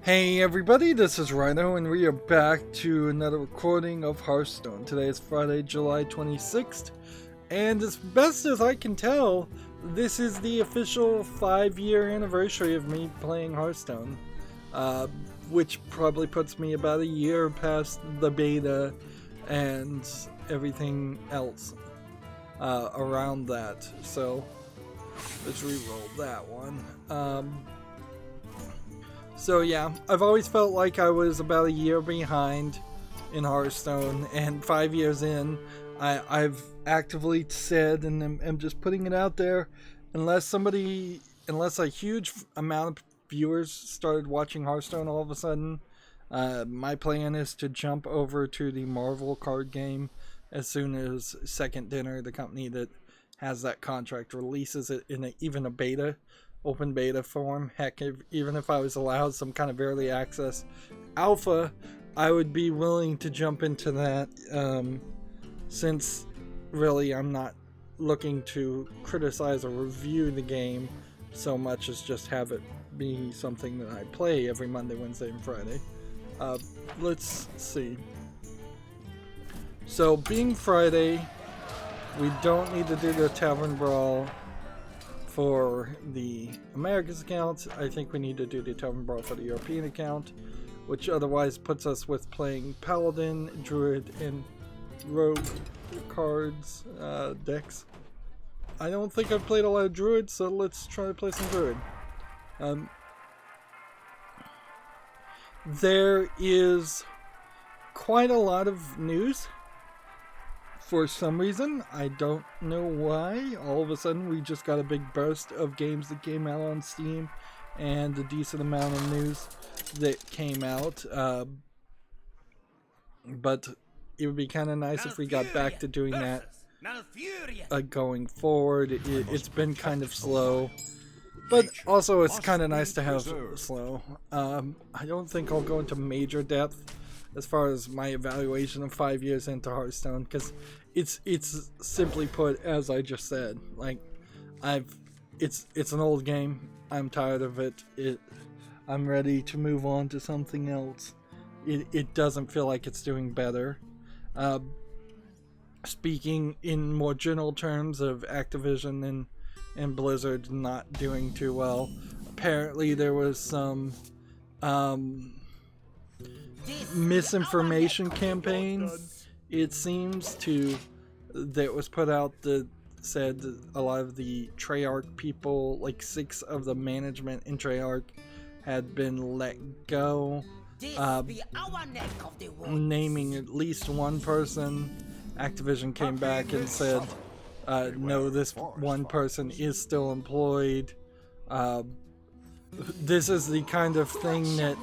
Hey everybody, this is Rydo and we are back to another recording of Hearthstone. Today is Friday, July 26th, and as best as I can tell, this is the official 5-year anniversary of me playing Hearthstone, which probably puts me about a year past the beta and everything else around that. So let's re-roll that one. So yeah, I've always felt like I was about a year behind in Hearthstone, and 5 years in, I've actively said, and I'm just putting it out there, unless a huge amount of viewers started watching Hearthstone all of a sudden, my plan is to jump over to the Marvel card game as soon as Second Dinner, the company that has that contract, releases it in even a beta. Open beta form. Heck, even if I was allowed some kind of early access alpha, I would be willing to jump into that, since really I'm not looking to criticize or review the game so much as just have it be something that I play every Monday, Wednesday, and Friday. Let's see. So, being Friday, we don't need to do the Tavern Brawl for the Americas account. I think we need to do the Tavern Brawl for the European account, which otherwise puts us with playing Paladin, Druid, and Rogue cards, decks. I don't think I've played a lot of Druid, so let's try to play some Druid. There is quite a lot of news. For some reason, I don't know why, all of a sudden we just got a big burst of games that came out on Steam and a decent amount of news that came out. But it would be kind of nice if we got back to doing that going forward. It's been kind of slow, but also it's kind of nice to have slow. I don't think I'll go into major depth as far as my evaluation of 5 years into Hearthstone, because it's simply put, as I just said, like it's an old game. I'm tired of it. I'm ready to move on to something else. It doesn't feel like it's doing better. Speaking in more general terms of Activision and Blizzard not doing too well, apparently there was some misinformation campaign, it seems, that was put out that said that a lot of the Treyarch people, like 6 of the management in Treyarch, had been let go, naming at least one person. Activision came back and said, no, this one person is still employed. This is the kind of thing that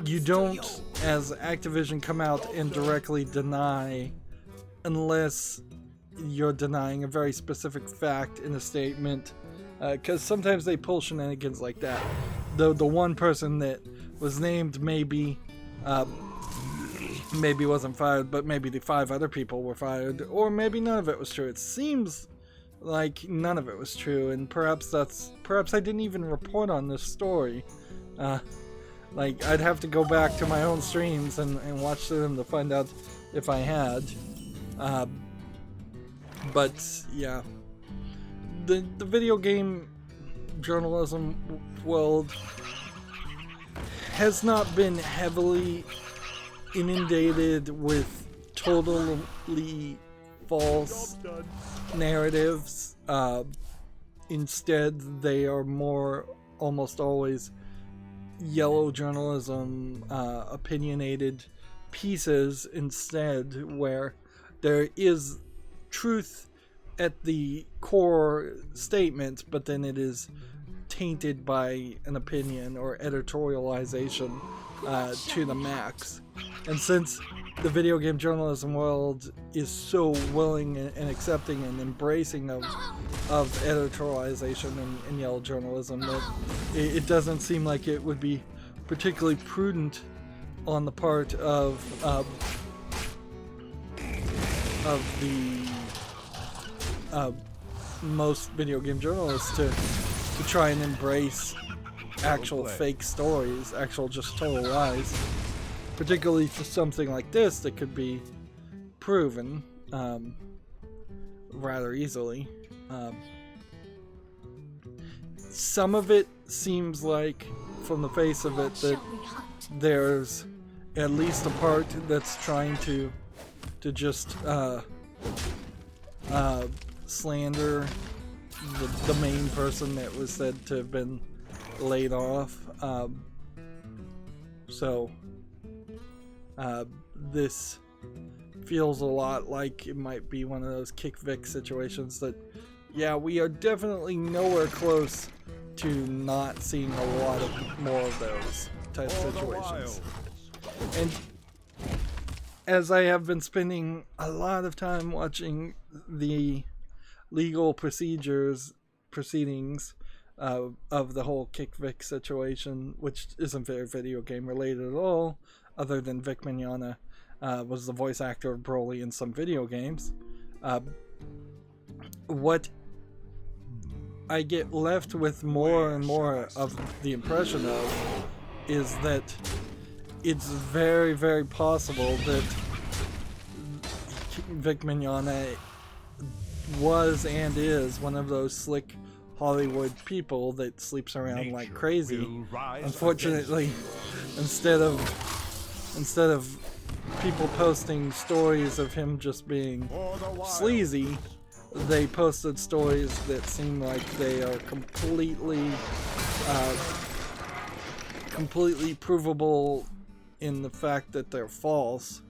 you don't, as Activision, come out and directly deny unless you're denying a very specific fact in a statement, because sometimes they pull shenanigans like that. The one person that was named maybe wasn't fired, but maybe the 5 other people were fired, or maybe none of it was true. It seems like none of it was true, and perhaps I didn't even report on this story. Like, I'd have to go back to my own streams and watch them to find out if I had. But yeah, the video game journalism world has not been heavily inundated with totally false narratives. Instead, they are more, almost always, yellow journalism, opinionated pieces instead, where there is truth at the core statement, but then it is tainted by an opinion or editorialization to the max. And since the video game journalism world is so willing and accepting and embracing of editorialization and yellow journalism, that it doesn't seem like it would be particularly prudent on the part of the most video game journalists to try and embrace actual fake stories, actual just total lies, particularly for something like this that could be proven rather easily. Some of it seems like, from the face of it, that there's at least a part that's trying to just slander the main person that was said to have been laid off. So this feels a lot like it might be one of those kick Vic situations that, yeah, we are definitely nowhere close to not seeing a lot of more of those type situations. And as I have been spending a lot of time watching the legal proceedings of the whole kick Vic situation, which isn't very video game related at all, other than Vic Mignogna was the voice actor of Broly in some video games. What I get left with more and more of the impression of is that it's very, very possible that Vic Mignogna was and is one of those slick Hollywood people that sleeps around like crazy. Unfortunately, instead of people posting stories of him just being sleazy, they posted stories that seem like they are completely provable in the fact that they're false.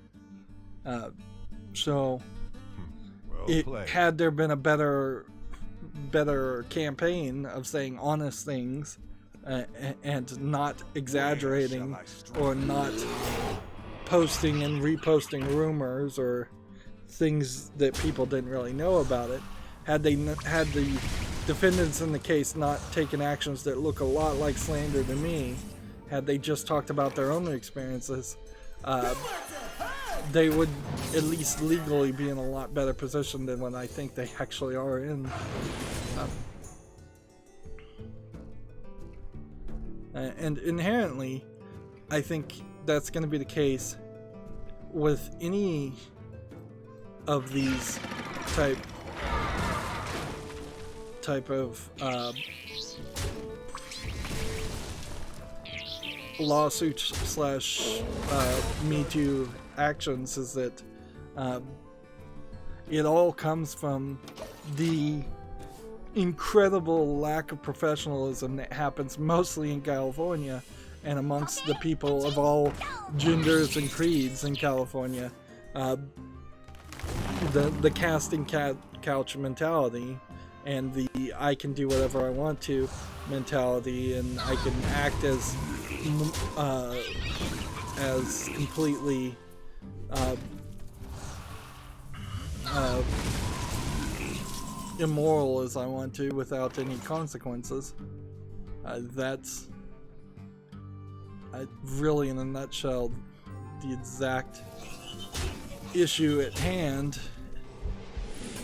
So had there been a better campaign of saying honest things and not exaggerating or not posting and reposting rumors or things that people didn't really know about it, had the defendants in the case not taken actions that look a lot like slander to me, had they just talked about their own experiences, they would at least legally be in a lot better position than what I think they actually are in. And inherently, I think that's going to be the case with any of these type of lawsuits / Me Too actions, is that it all comes from the incredible lack of professionalism that happens mostly in California and amongst the people of all genders and creeds in California. The casting couch mentality and the I can do whatever I want to mentality, and I can act as completely immoral as I want to without any consequences. That's really, in a nutshell, the exact issue at hand.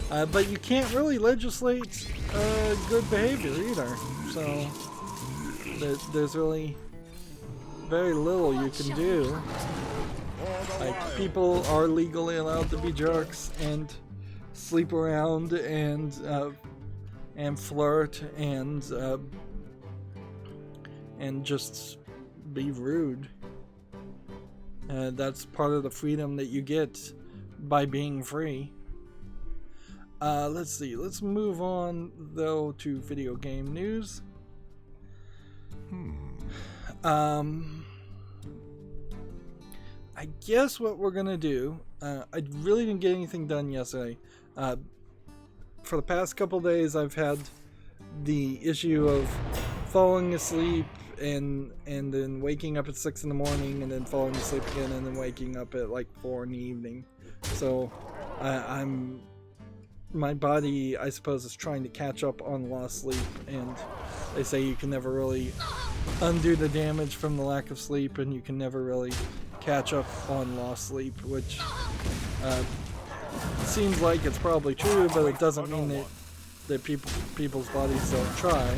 But you can't really legislate good behavior either, so there's really very little you can do. Like, people are legally allowed to be jerks and sleep around and flirt and just be rude. That's part of the freedom that you get by being free. Let's see. Let's move on though to video game news. I guess what we're gonna do. I really didn't get anything done yesterday. For the past couple days, I've had the issue of falling asleep and then waking up at 6 in the morning and then falling asleep again and then waking up at like 4 in the evening. So my body, I suppose, is trying to catch up on lost sleep, and they say you can never really undo the damage from the lack of sleep, and you can never really catch up on lost sleep, which seems like it's probably true, but it doesn't mean that people's bodies don't try.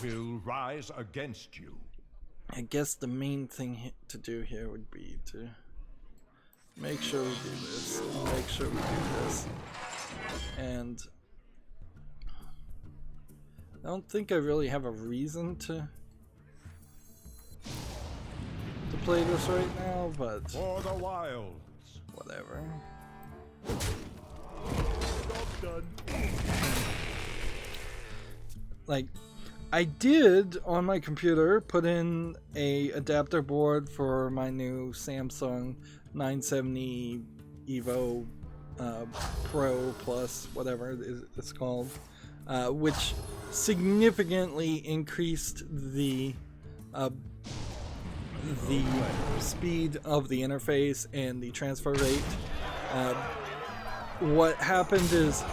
will rise against you. I guess the main thing to do here would be to make sure we do this, and make sure we do this, and I don't think I really have a reason to play this right now, but For the wilds. whatever. Done. Like, I did on my computer put in a adapter board for my new Samsung 970 Evo Pro Plus, whatever it's called, which significantly increased the speed of the interface and the transfer rate. What happened is,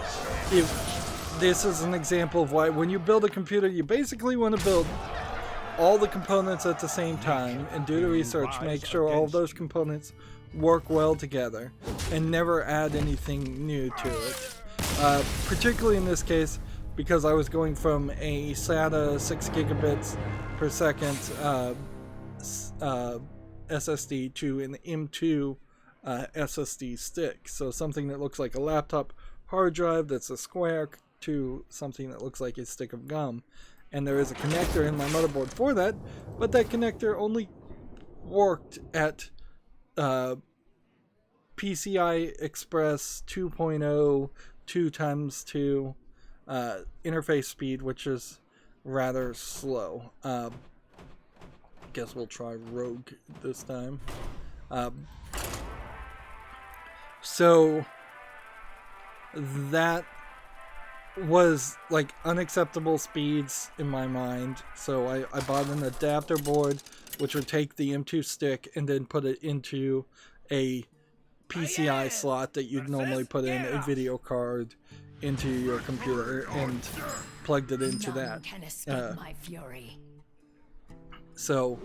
this is an example of why when you build a computer, you basically want to build all the components at the same time and do the research, make sure all of those components work well together, and never add anything new to it. Particularly in this case, because I was going from a SATA 6 gigabits per second SSD to an M2 SSD stick. So something that looks like a laptop hard drive that's a square to something that looks like a stick of gum. And there is a connector in my motherboard for that, but that connector only worked at PCI Express 2.0 2x2 interface speed, which is rather slow. Guess we'll try Rogue this time. So that was like unacceptable speeds in my mind. So I bought an adapter board which would take the M2 stick and then put it into a PCI slot that you'd normally put in a video card into your computer, and plugged it into that. So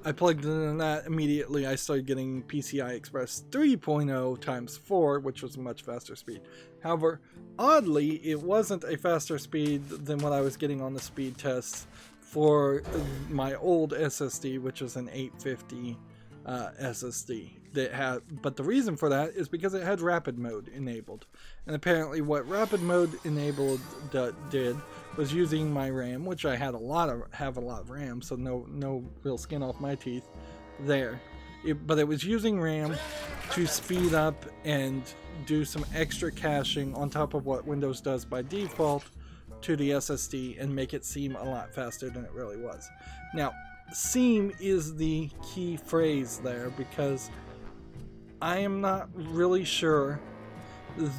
I plugged it in that. Immediately I started getting PCI Express 3.0 times 4, which was a much faster speed. However, oddly, it wasn't a faster speed than what I was getting on the speed tests for my old SSD, which was an 850 SSD. But the reason for that is because it had rapid mode enabled. And apparently what rapid mode enabled did was using my RAM, which I had have a lot of RAM, so no real skin off my teeth there. But it was using RAM to speed up and do some extra caching on top of what Windows does by default to the SSD and make it seem a lot faster than it really was. Now, seem is the key phrase there, because I am not really sure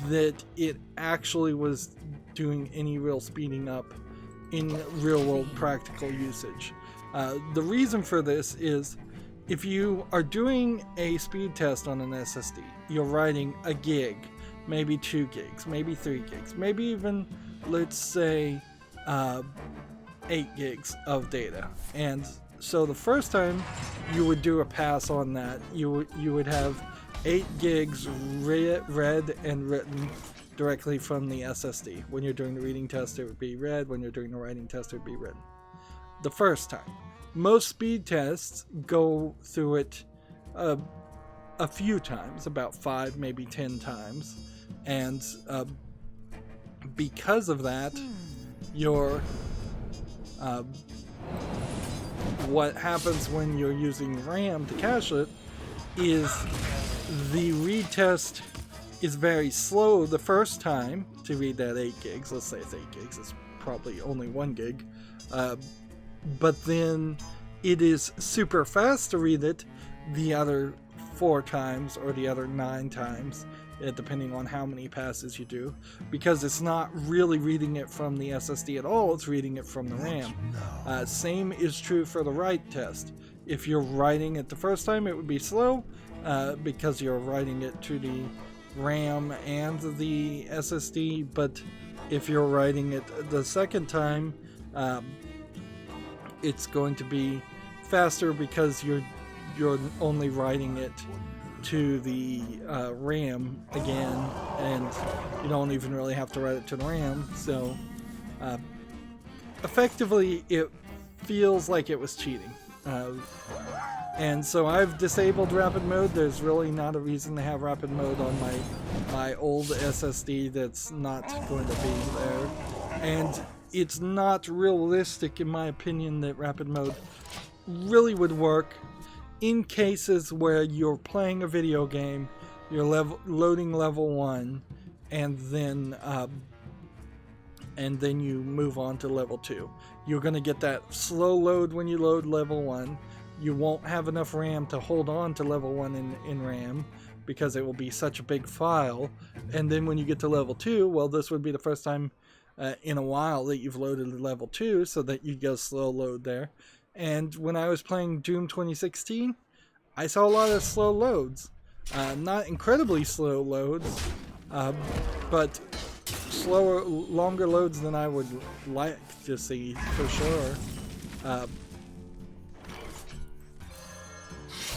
that it actually was doing any real speeding up in real world practical usage. The reason for this is, if you are doing a speed test on an SSD, you're writing a gig, maybe 2 gigs, maybe 3 gigs, maybe even, let's say, 8 gigs of data. And so the first time you would do a pass on that, you would have 8 gigs read and written directly from the SSD. When you're doing the reading test, it would be read. When you're doing the writing test, it would be written. The first time. Most speed tests go through it a few times, about 5, maybe 10 times. And because of that, your what happens when you're using RAM to cache it is the read test is very slow the first time to read that 8 gigs. Let's say it's 8 gigs, it's probably only 1 gig. But then it is super fast to read it the other 4 times or the other 9 times, depending on how many passes you do, because it's not really reading it from the SSD at all, it's reading it from the RAM. Same is true for the write test. If you're writing it the first time, it would be slow, because you're writing it to the RAM and the SSD, but if you're writing it the second time, it's going to be faster because you're only writing it to the RAM again, and you don't even really have to write it to the RAM. So effectively it feels like it was cheating. And so I've disabled rapid mode. There's really not a reason to have rapid mode on my old SSD that's not going to be there. And it's not realistic, in my opinion, that rapid mode really would work in cases where you're playing a video game, you're loading level 1, and then you move on to level 2. You're going to get that slow load when you load level 1. You won't have enough RAM to hold on to level 1 in RAM because it will be such a big file. And then when you get to level 2, well, this would be the first time in a while that you've loaded level 2, so that you get a slow load there. And when I was playing Doom 2016, I saw a lot of slow loads. Not incredibly slow loads, but longer loads than I would like to see, for sure.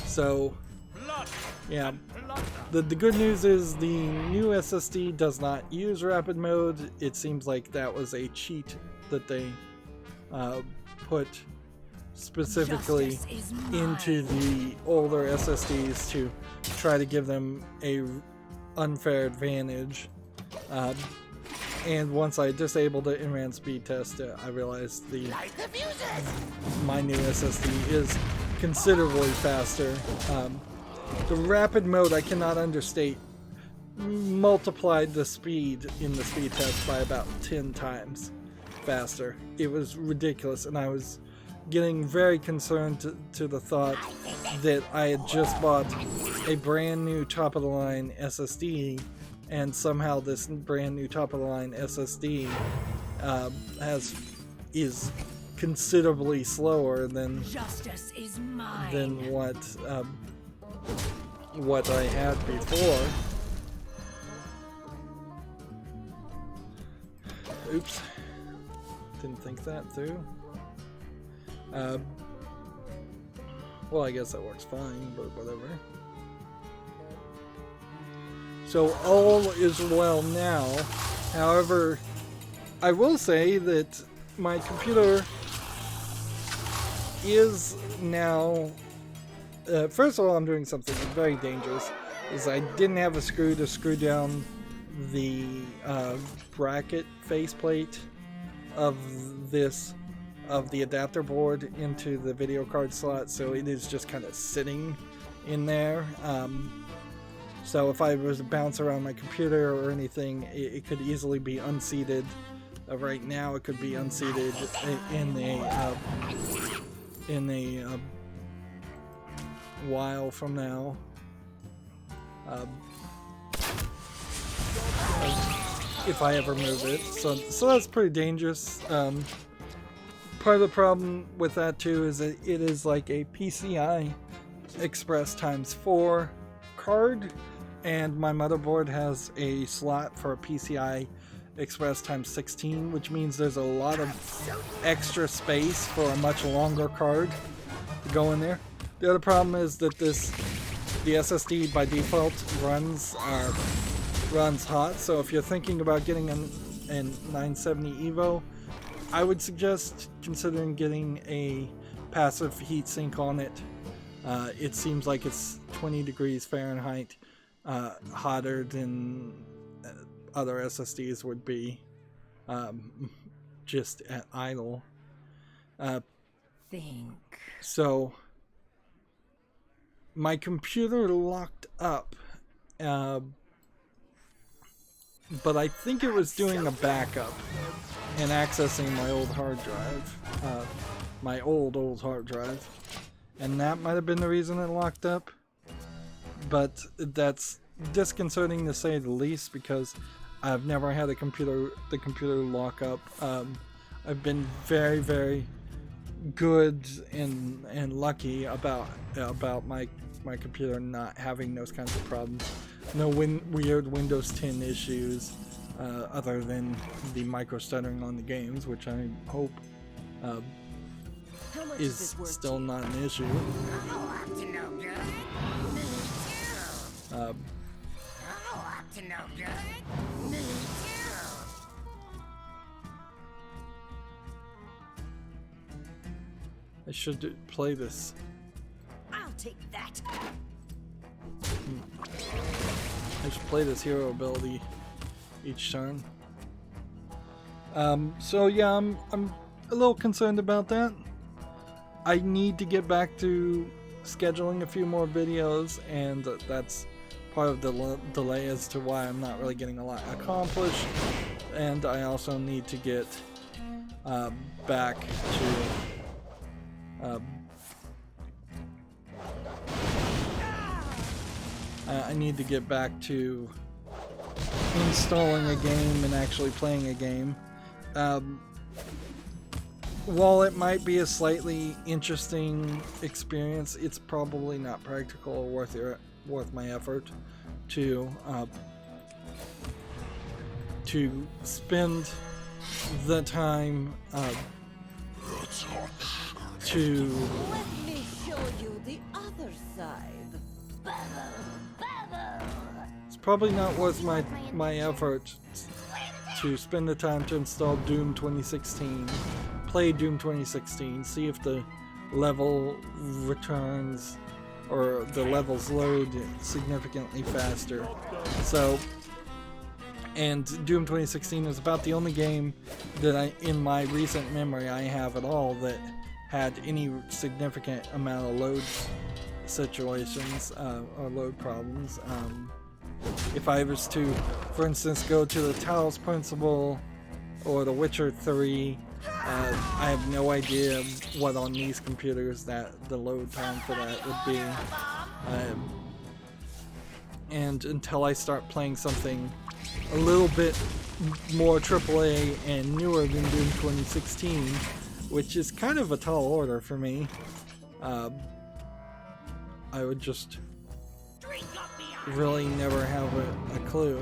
So, yeah, the good news is the new SSD does not use rapid mode. It seems like that was a cheat that they put specifically into the older SSDs to try to give them a unfair advantage. And once I disabled it in ran speed test, I realized my new SSD is considerably faster. The rapid mode, I cannot understate, multiplied the speed in the speed test by about 10 times faster. It was ridiculous, and I was getting very concerned to the thought that I had just bought a brand new top-of-the-line SSD, and somehow this brand new top-of-the-line SSD is considerably slower than what I had before. Oops, didn't think that through. Well, I guess that works fine, but whatever. So all is well now. However, I will say that my computer is now... first of all, I'm doing something very dangerous. Is I didn't have a screw to screw down the bracket faceplate of the adapter board into the video card slot, so it is just kind of sitting in there. So if I was to bounce around my computer or anything, it could easily be unseated. Right now, it could be unseated in a while from now. If I ever move it, so that's pretty dangerous. Part of the problem with that too is that it is like a PCI Express ×4 card, and my motherboard has a slot for a PCI Express ×16, which means there's a lot of extra space for a much longer card to go in there. The other problem is that the SSD by default runs hot, so if you're thinking about getting a 970 Evo, I would suggest considering getting a passive heatsink on it. It seems like it's 20 degrees Fahrenheit hotter than other SSDs would be, just at idle. So my computer locked up, but I think it was doing a backup and accessing my old hard drive, my old hard drive, and that might have been the reason it locked up. But that's disconcerting to say the least, because I've never had the computer lock up. I've been very, very good and lucky about my computer not having those kinds of problems. No weird Windows 10 issues, other than the micro stuttering on the games, which I hope is still not an issue. I should play this. I'll take that. I should play this hero ability each turn. So yeah, I'm a little concerned about that. I need to get back to scheduling a few more videos, and that's part of the delay as to why I'm not really getting a lot accomplished. And I also need to get back to I need to get back to installing a game and actually playing a game. While it might be a slightly interesting experience, it's probably not practical or worth my effort to spend the time to. Let me show you the other side. It's probably not worth my effort to spend the time to install Doom 2016, play Doom 2016, see if the level returns or the levels load significantly faster. So, and Doom 2016 is about the only game that in my recent memory I have at all that had any significant amount of load situations or load problems. If I was to, for instance, go to the Talos Principle or The Witcher 3, I have no idea what on these computers that the load time for that would be. And until I start playing something a little bit more AAA and newer than Doom 2016, which is kind of a tall order for me, I would just really never have a clue.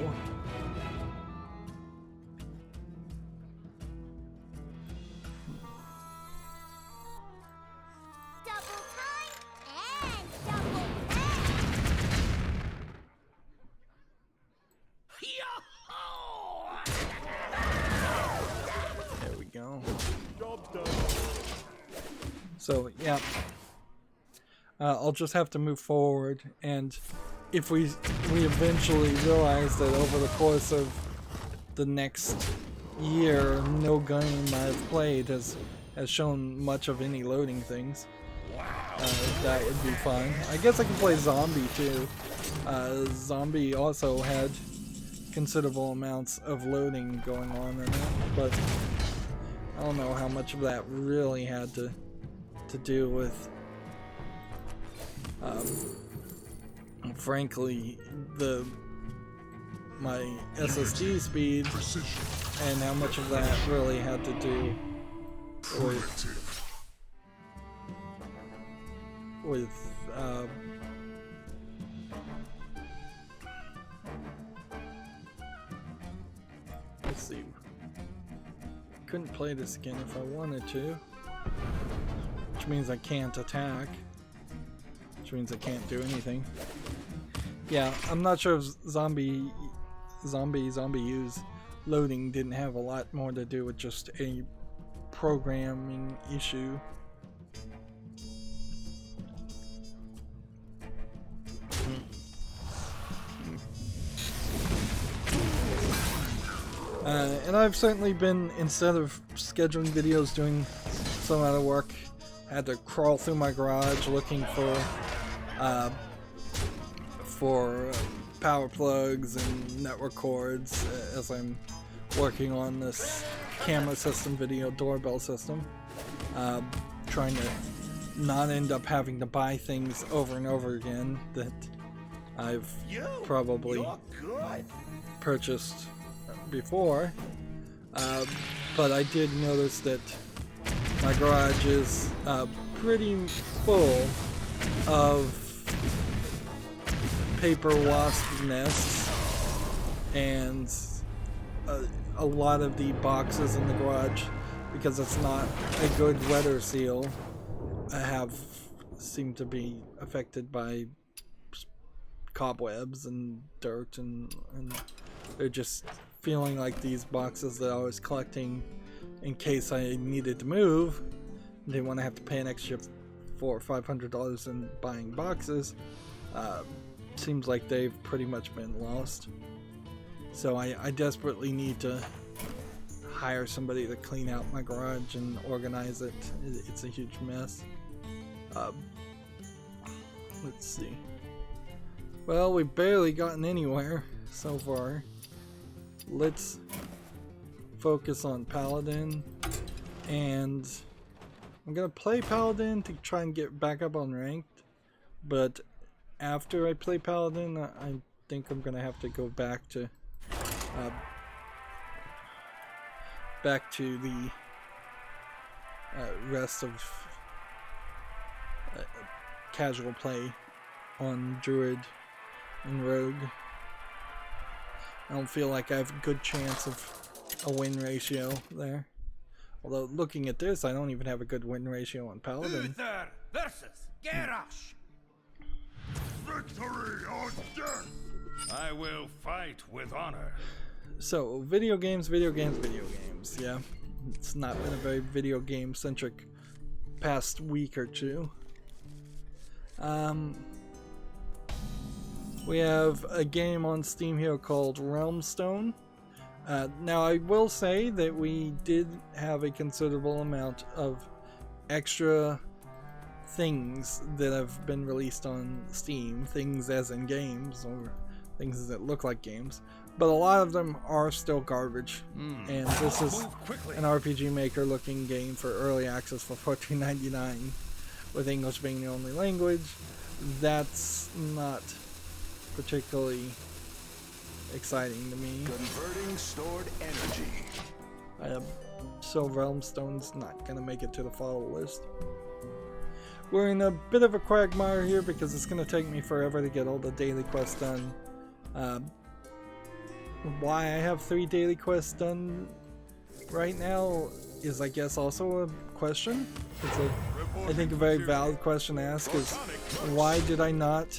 Double time and double back. There we go. Job done. So yeah, I'll just have to move forward, and if we eventually realize that over the course of the next year, no game I've played has shown much of any loading things, that would be fine. I guess I can play Zombie too. Zombie also had considerable amounts of loading going on in it, but I don't know how much of that really had to do with frankly my SSD speed, and how much of that really had to do with let's see, couldn't play this again if I wanted to, which means I can't attack, which means I can't do anything. Yeah, I'm not sure if Zombie U's loading didn't have a lot more to do with just a programming issue. And I've certainly been, instead of scheduling videos, doing some other work. Had to crawl through my garage looking for power plugs and network cords as I'm working on this camera system, video doorbell system. Trying to not end up having to buy things over and over again that I've probably purchased before. But I did notice that my garage is pretty full of paper wasp nests, and a lot of the boxes in the garage, because it's not a good weather seal, seem to be affected by cobwebs and dirt, and they're just feeling like these boxes that I was collecting in case I needed to move didn't want to have to pay an extra $400 or $500 in buying boxes. Seems like they've pretty much been lost. So I desperately need to hire somebody to clean out my garage and organize it. It's a huge mess. Let's see. Well, we've barely gotten anywhere so far. Let's focus on Paladin, and I'm gonna play Paladin to try and get back up on ranked, but after I play Paladin, I think I'm gonna have to go back to the rest of casual play on Druid and Rogue. I don't feel like I have a good chance of a win ratio there. Although looking at this, I don't even have a good win ratio on Paladin. Uther versus Garrosh. Victory or death! I will fight with honor. So, video games. Yeah, it's not been a very video game centric past week or two. We have a game on Steam here called Realmstone. Now I will say that we did have a considerable amount of extra things that have been released on Steam, things as in games or things that look like games, but a lot of them are still garbage. And this is an RPG Maker looking game for early access for $14.99 with English being the only language. That's not particularly exciting to me. Converting stored energy. So Realmstone's not gonna make it to the follow list. We're in a bit of a quagmire here because it's gonna take me forever to get all the daily quests done. Why I have 3 daily quests done right now is, I guess, also a question. It's I think a very valid question to ask is, why did I not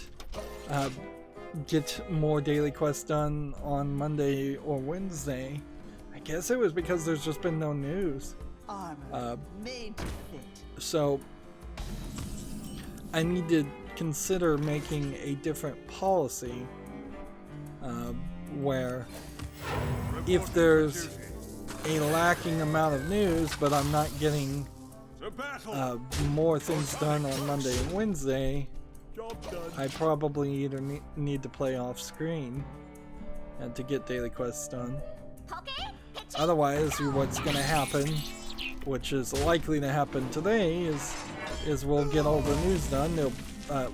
get more daily quests done on Monday or Wednesday? I guess it was because there's just been no news. Made to fit. So I need to consider making a different policy where if there's a lacking amount of news but I'm not getting more things done on Monday and Wednesday, I probably either need to play off screen and to get daily quests done. Otherwise, what's going to happen, which is likely to happen today, is we'll get all the news done.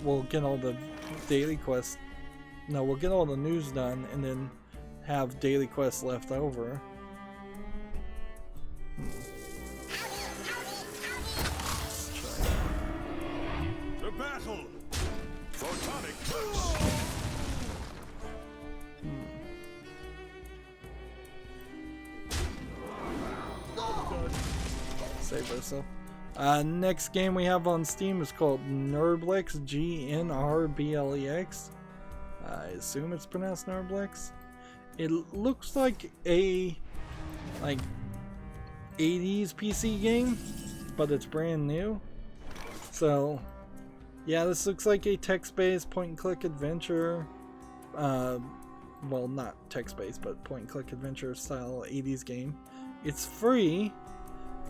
We'll get all the daily quests. No, we'll get all the news done and then have daily quests left over. To battle! Photonic touch! Save ourselves. Next game we have on Steam is called Gnerblex, Gnrblex. I assume it's pronounced Gnerblex. It looks like a 80s PC game, but it's brand new. So yeah, this looks like a text-based point-and-click adventure. Well, not text-based, but point-and-click adventure style 80s game. It's free,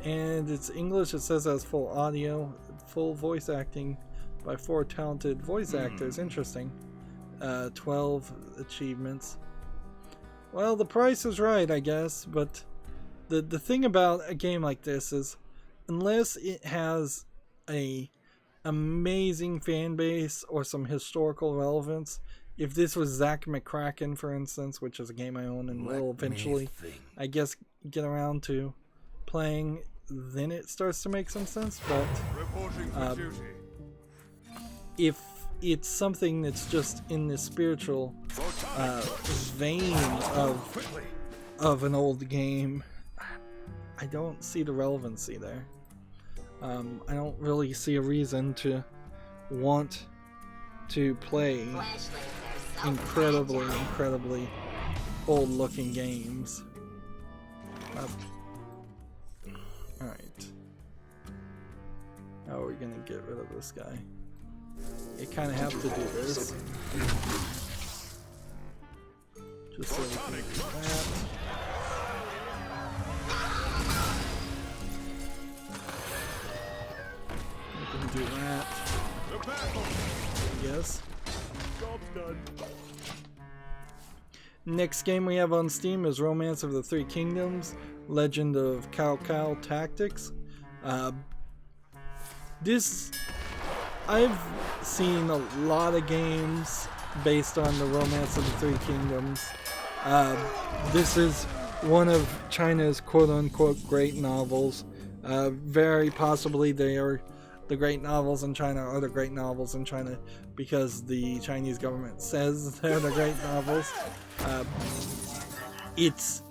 and it's English. It says it has full audio, full voice acting by 4 talented voice actors. Interesting. 12 achievements. Well, the price is right, I guess, but the thing about a game like this is, unless it has a amazing fan base or some historical relevance, if this was Zack McCracken, for instance, which is a game I own and will eventually, I guess, get around to playing, then it starts to make some sense. But if it's something that's just in the spiritual vein of an old game, I don't see the relevancy there. I don't really see a reason to want to play incredibly old-looking games. Alright. How are we gonna get rid of this guy? You kind of have to do this. Just so we can do that. We can do that. Yes. Job's done. Next game we have on Steam is Romance of the Three Kingdoms, Legend of Cao Cao Tactics. I've seen a lot of games based on the Romance of the Three Kingdoms. This is one of China's quote-unquote great novels. Very possibly they are the great novels in China are the great novels in China because the Chinese government says they're the great novels. It's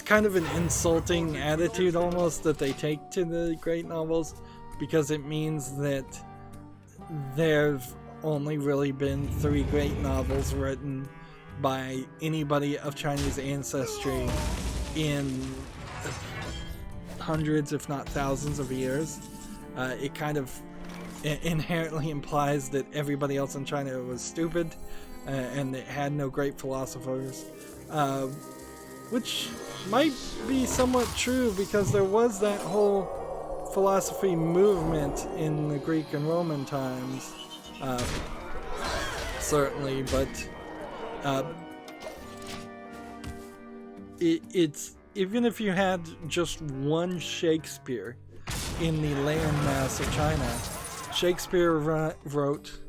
kind of an insulting attitude almost that they take to the great novels, because it means that there've only really been 3 great novels written by anybody of Chinese ancestry in hundreds if not thousands of years. It kind of inherently implies that everybody else in China was stupid and it had no great philosophers, which might be somewhat true because there was that whole philosophy movement in the Greek and Roman times, certainly, but it's even if you had just one Shakespeare in the landmass of China, Shakespeare wrote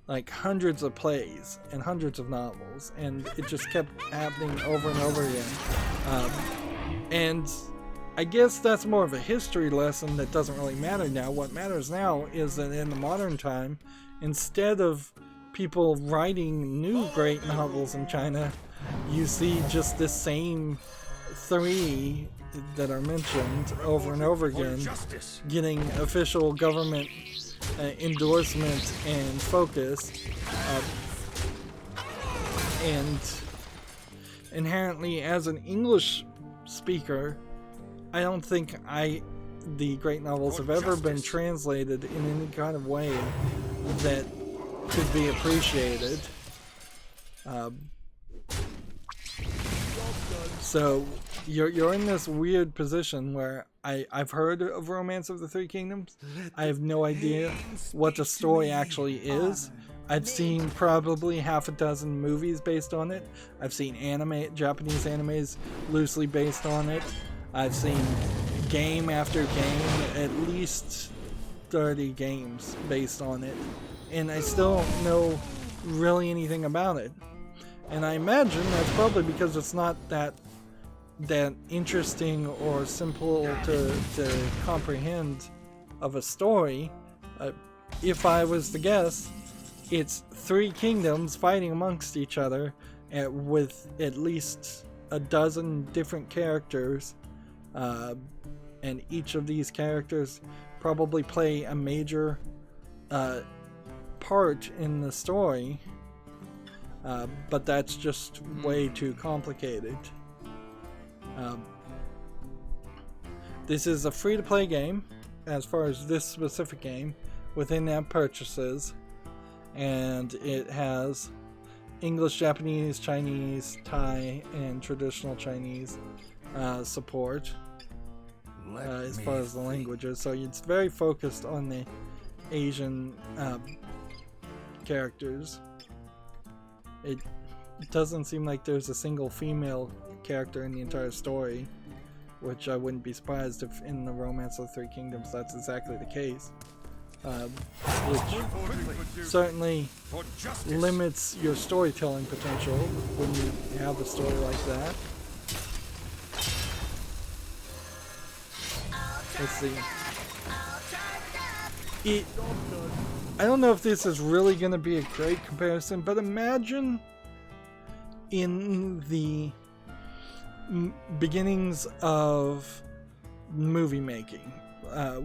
like hundreds of plays and hundreds of novels, and it just kept happening over and over again. And I guess that's more of a history lesson that doesn't really matter now. What matters now is that in the modern time, instead of people writing new great novels in China, you see just the same 3 that are mentioned over and over again getting official government endorsement and focus, and inherently as an English speaker, I don't think the great novels have ever been translated in any kind of way that could be appreciated. So you're in this weird position where I've heard of Romance of the Three Kingdoms. I have no idea what the story actually is. I've seen probably half a dozen movies based on it. I've seen Japanese animes loosely based on it. I've seen game after game, at least 30 games based on it. And I still don't know really anything about it. And I imagine that's probably because it's not that interesting or simple to comprehend of a story. If I was to guess, it's 3 kingdoms fighting amongst each other with at least a dozen different characters, and each of these characters probably play a major part in the story, but that's just way too complicated. This is a free-to-play game, as far as this specific game, with in-app purchases, and it has English, Japanese, Chinese, Thai, and traditional Chinese support as far as the languages. So it's very focused on the Asian characters. It doesn't seem like there's a single female character in the entire story, which I wouldn't be surprised if in the Romance of the Three Kingdoms that's exactly the case, which certainly limits your storytelling potential when you have a story like that. Let's see. I don't know if this is really going to be a great comparison, but imagine in the beginnings of movie making,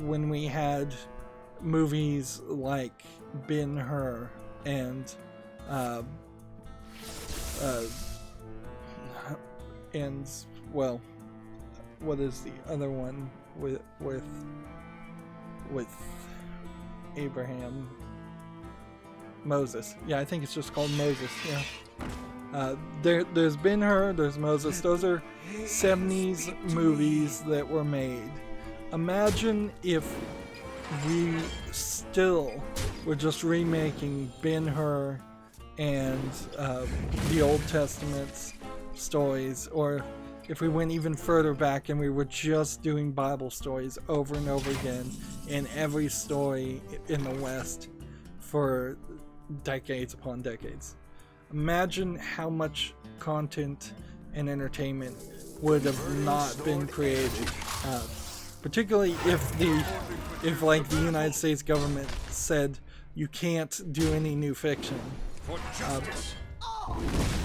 when we had movies like Ben-Hur and well, what is the other one with Abraham. Moses. Yeah, I think it's just called Moses. Yeah. There's Ben-Hur, there's Moses. Those are 70s movies that were made. Imagine if we still were just remaking Ben-Hur and the Old Testament's stories, or if we went even further back and we were just doing Bible stories over and over again in every story in the West for decades upon decades. Imagine how much content and entertainment would have not been created, particularly if like the United States government said you can't do any new fiction,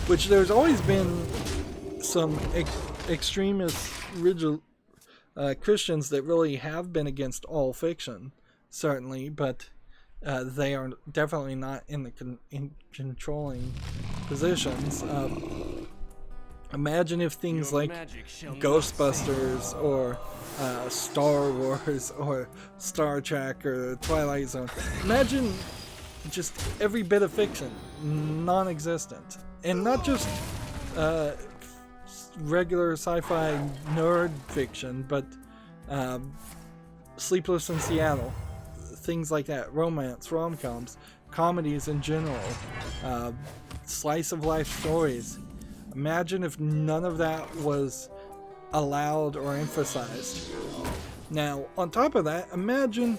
which there's always been some extremist rigid Christians that really have been against all fiction, certainly, but they are definitely not in the controlling positions. Imagine if things like Ghostbusters or Star Wars or Star Trek or Twilight Zone. Imagine just every bit of fiction non-existent, and not just regular sci-fi nerd fiction, but Sleepless in Seattle, things like that, romance, rom-coms, comedies in general, slice of life stories. Imagine if none of that was allowed or emphasized. Now, on top of that, imagine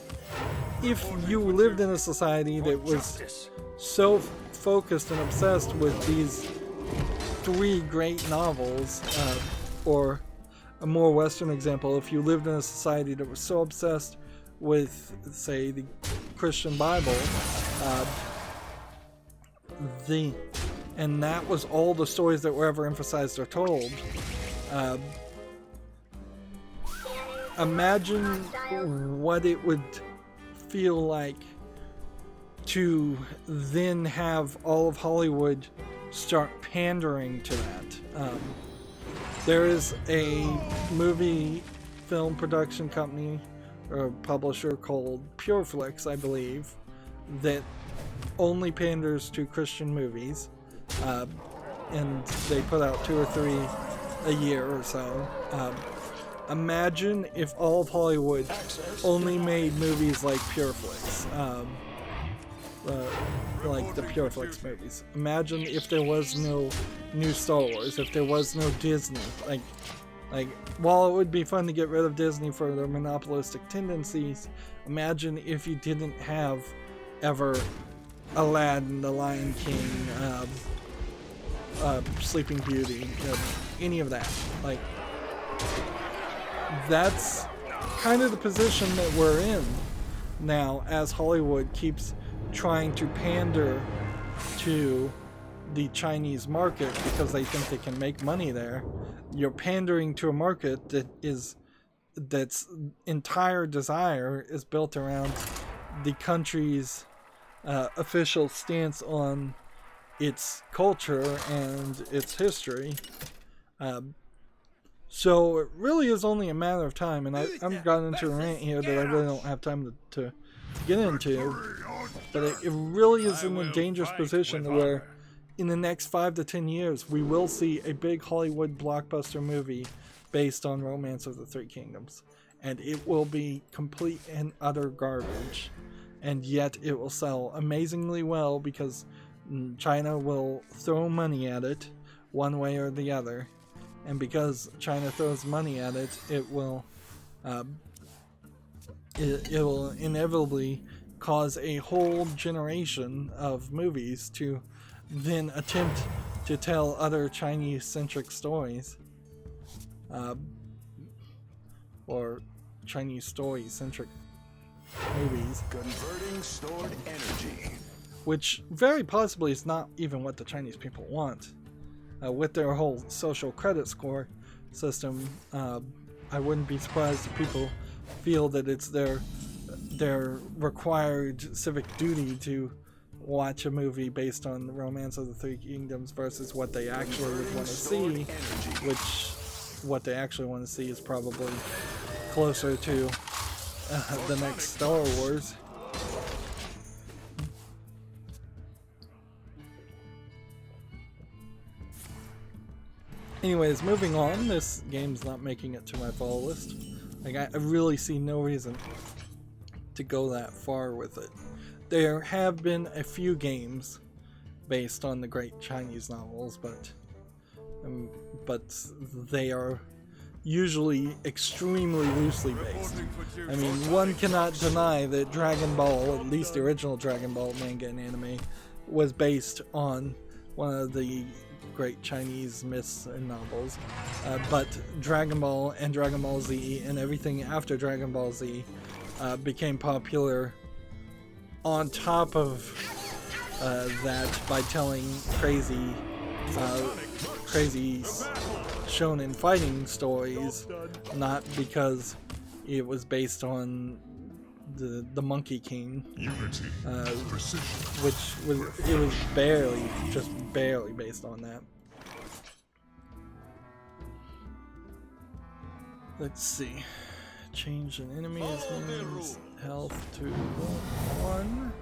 if you lived in a society that was so focused and obsessed with these 3 great novels, or a more Western example, if you lived in a society that was so obsessed with, say, the Christian Bible, and that was all the stories that were ever emphasized or told. Imagine what it would feel like to then have all of Hollywood start pandering to that. There is a movie film production company or publisher called Pureflix, I believe, that only panders to Christian movies, and they put out 2 or 3 a year or so. Imagine if all of Hollywood only made movies like Pureflix, like the Pureflix movies. Imagine if there was no new Star Wars, if there was no Disney. Like, while it would be fun to get rid of Disney for their monopolistic tendencies, imagine if you didn't have ever Aladdin, The Lion King, Sleeping Beauty, any of that. Like, that's kind of the position that we're in now, as Hollywood keeps trying to pander to the Chinese market because they think they can make money there. You're pandering to a market that's entire desire is built around the country's official stance on its culture and its history. So it really is only a matter of time, and I've gotten into a rant here that I really don't have time to get into, but it really is in a dangerous position where in the next 5 to 10 years we will see a big Hollywood blockbuster movie based on Romance of the Three Kingdoms, and it will be complete and utter garbage, and yet it will sell amazingly well because China will throw money at it one way or the other, and because China throws money at it, it will inevitably cause a whole generation of movies to then attempt to tell other Chinese-centric stories, or Chinese story-centric movies. Converting stored energy. Which very possibly is not even what the Chinese people want. With their whole social credit score system, I wouldn't be surprised if people feel that it's their required civic duty to watch a movie based on the Romance of the Three Kingdoms versus what they actually would want to see, which what they actually want to see is probably closer to the next Star Wars. Anyways, moving on. This game's not making it to my follow list. Like, I really see no reason to go that far with it. There have been a few games based on the great Chinese novels, but they are usually extremely loosely based. I mean, one cannot deny that Dragon Ball, at least the original Dragon Ball manga and anime, was based on one of the great Chinese myths and novels. But Dragon Ball and Dragon Ball Z and everything after Dragon Ball Z became popular on top of that by telling crazy shonen fighting stories, not because it was based on the Monkey King, which was barely based on that. Let's see. Change an enemy's means health to 1,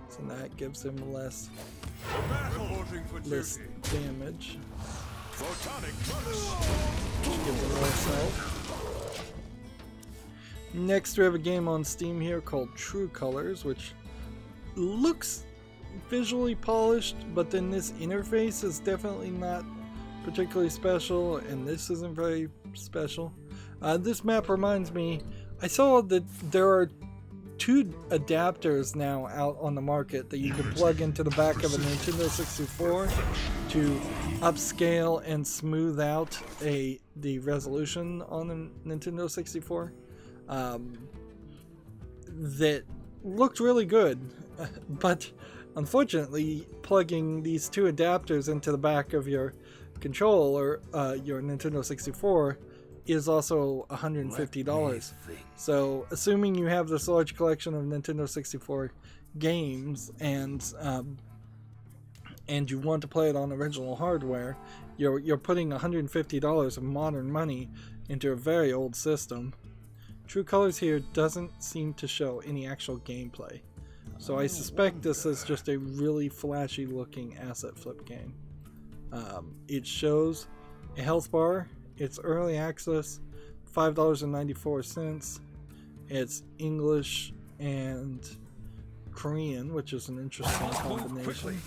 so that gives him less damage. Which gives him less health. Next, we have a game on Steam here called True Colors, which looks visually polished, but then this interface is definitely not particularly special, and this isn't very special. This map reminds me, I saw that there are 2 adapters now out on the market that you can plug into the back of a Nintendo 64 to upscale and smooth out the resolution on the Nintendo 64. That looked really good, but unfortunately plugging these 2 adapters into the back of your controller, your Nintendo 64, is also $150. So assuming you have this large collection of Nintendo 64 games and you want to play it on original hardware, you're putting $150 of modern money into a very old system. True Colors here doesn't seem to show any actual gameplay, so I suspect this is just a really flashy looking asset flip game. It shows a health bar. It's early access, $5.94. It's English and Korean, which is an interesting combination.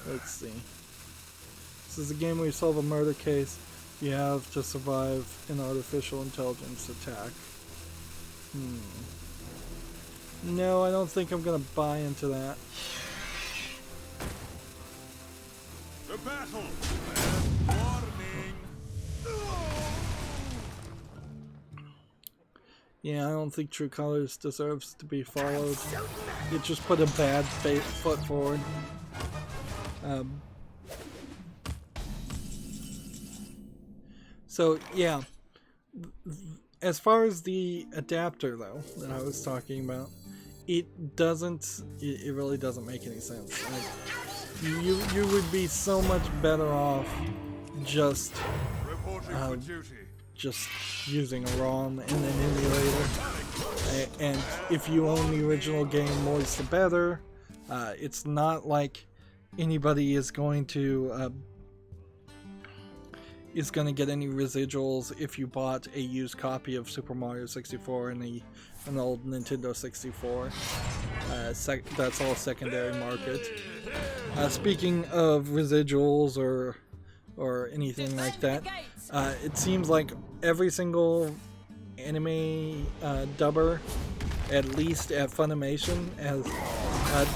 Let's see. This is a game where you solve a murder case. You have to survive an artificial intelligence attack. No, I don't think I'm gonna buy into that. The battle! Warning! Yeah, I don't think True Colors deserves to be followed. It just put a bad foot forward. So yeah, as far as the adapter though that I was talking about, it really doesn't make any sense. Like, you would be so much better off just using a ROM and an emulator. And if you own the original game, more's the better. It's not like anybody is going to get any residuals if you bought a used copy of Super Mario 64 and an old Nintendo 64. That's all secondary market. Speaking of residuals or anything like that, it seems like every single anime dubber, at least at Funimation,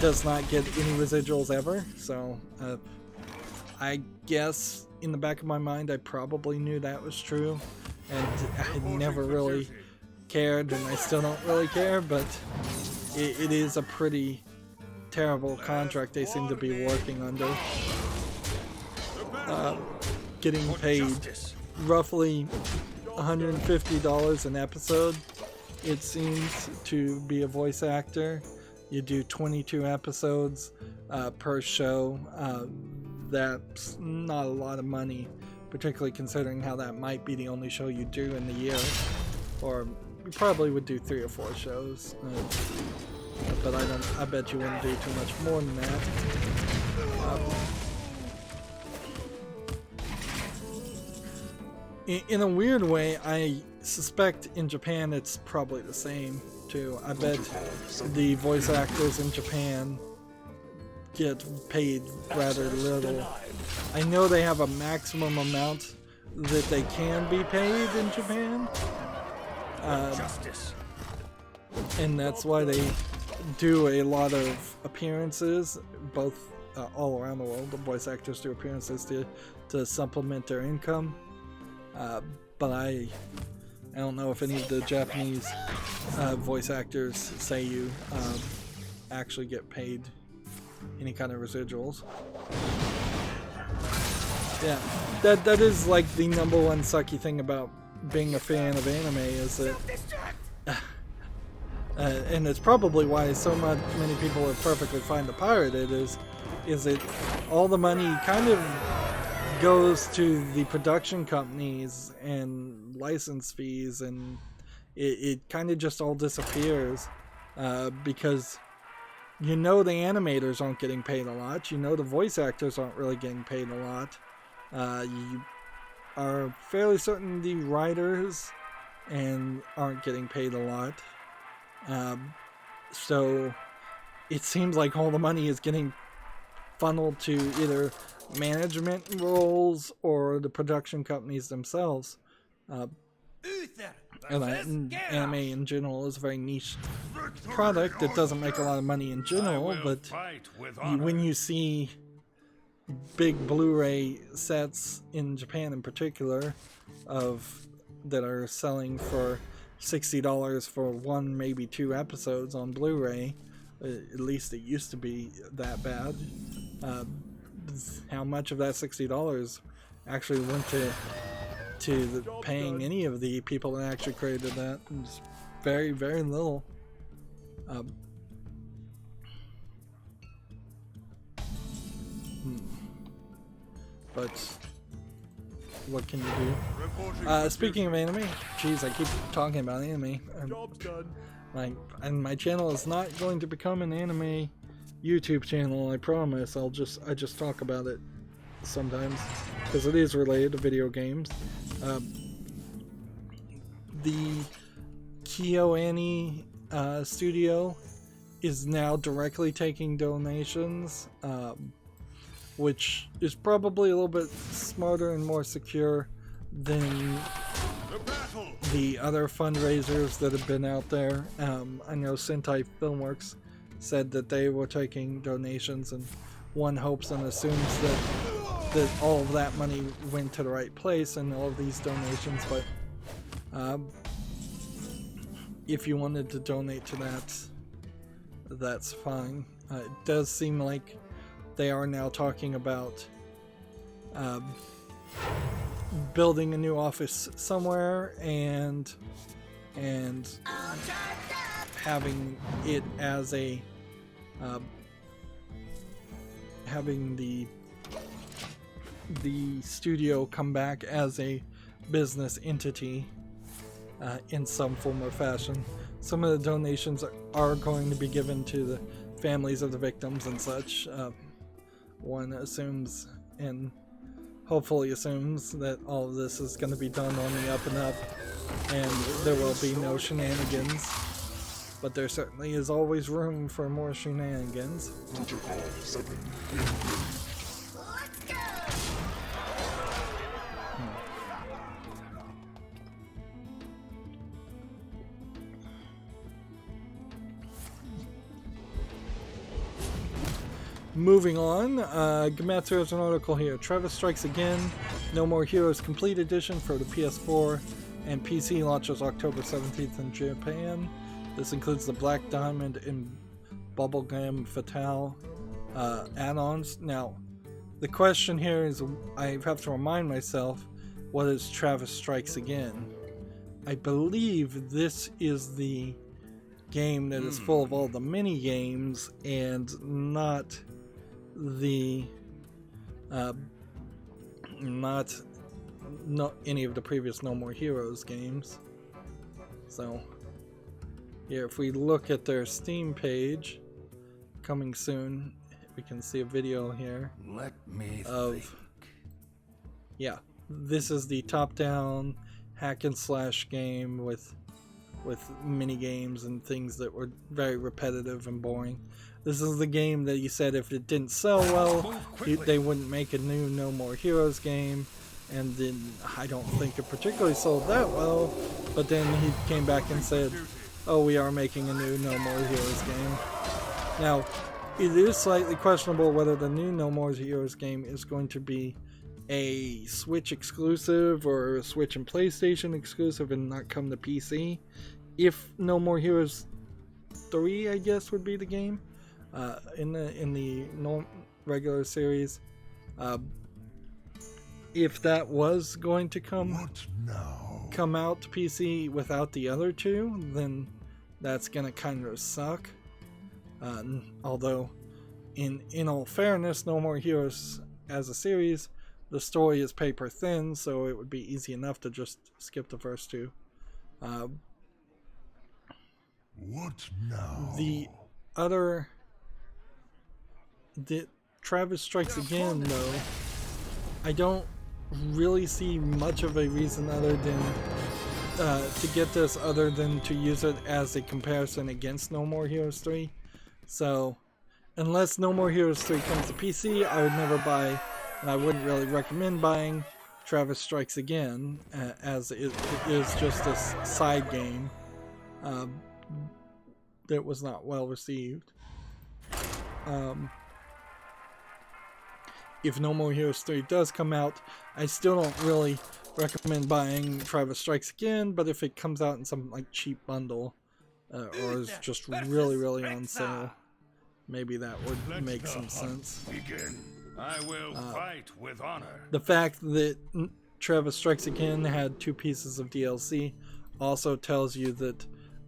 does not get any residuals ever. So I guess in the back of my mind I probably knew that was true, and I never really cared, and I still don't really care, but it is a pretty terrible contract they seem to be working under. Getting paid roughly $150 an episode, it seems, to be a voice actor. You do 22 episodes per show. That's not a lot of money, particularly considering how that might be the only show you do in the year. Or you probably would do 3 or 4 shows. But I bet you wouldn't do too much more than that. in a weird way, I suspect in Japan it's probably the same too. I bet the voice actors in Japan get paid rather little. I know they have a maximum amount that they can be paid in Japan. And that's why they do a lot of appearances, both all around the world. The voice actors do appearances to supplement their income. But I don't know if any of the Japanese voice actors say you actually get paid any kind of residuals. Yeah, that is like the number one sucky thing about being a fan of anime is that, and it's probably why many people are perfectly fine to pirate it, is that all the money kind of goes to the production companies and license fees, and it kind of just all disappears because you know the animators aren't getting paid a lot, you know the voice actors aren't really getting paid a lot, you are fairly certain the writers aren't getting paid a lot, so it seems like all the money is getting funneled to either management roles or the production companies themselves. And anime in general is a very niche product that doesn't make a lot of money in general, but when you see big Blu-ray sets in Japan in particular that are selling for $60 for one, maybe two episodes on Blu-ray, at least it used to be that bad. How much of that $60 actually went to paying any of the people that actually created that? It's very, very little. But what can you do? Speaking of anime, geez, I keep talking about anime. My channel is not going to become an anime YouTube channel, I promise. I just talk about it sometimes because it is related to video games. The KyoAni studio is now directly taking donations, which is probably a little bit smarter and more secure than the other fundraisers that have been out there. I know Sentai Filmworks said that they were taking donations, and one hopes and assumes that all of that money went to the right place and all of these donations, but if you wanted to donate to that, that's fine. It does seem like they are now talking about building a new office somewhere and having it as a having the studio come back as a business entity in some form or fashion. Some of the donations are going to be given to the families of the victims and such. One assumes and hopefully assumes that all of this is going to be done on the up and up, and there will be no shenanigans. But there certainly is always room for more shenanigans. Moving on, Gamatsu has an article here. Travis Strikes Again, No More Heroes Complete Edition for the PS4 and PC launches October 17th in Japan. This includes the Black Diamond and Bubblegum Fatale add-ons. Now, the question here is, I have to remind myself, what is Travis Strikes Again? I believe this is the game that is full of all the mini games and not the not any of the previous No More Heroes games. So here, if we look at their Steam page, coming soon, we can see a video here Let me of think. yeah, this is the top-down hack and slash game with mini games and things that were very repetitive and boring. This is the game that you said if it didn't sell well, they wouldn't make a new No More Heroes game, and then I don't think it particularly sold that well, but then he came back and said, oh, we are making a new No More Heroes game. Now, it is slightly questionable whether the new No More Heroes game is going to be a Switch exclusive or a Switch and PlayStation exclusive and not come to PC. If No More Heroes 3, I guess, would be the game in the regular series. If that was going to come out to PC without the other two, then that's gonna kind of suck. Although, in all fairness, No More Heroes as a series, the story is paper thin, so it would be easy enough to just skip the first two. What now? The Travis Strikes Again, though, I don't really see much of a reason other than to get this other than to use it as a comparison against No More Heroes 3. So, unless No More Heroes 3 comes to PC, I would never buy, and I wouldn't really recommend buying Travis Strikes Again, as it is just a side game that was not well received. If No More Heroes 3 does come out, I still don't really recommend buying Travis Strikes Again, but if it comes out in some like cheap bundle or is just really on sale, maybe that would make some sense. Begin. I will fight with honor. The fact that Travis Strikes Again had 2 pieces of DLC also tells you that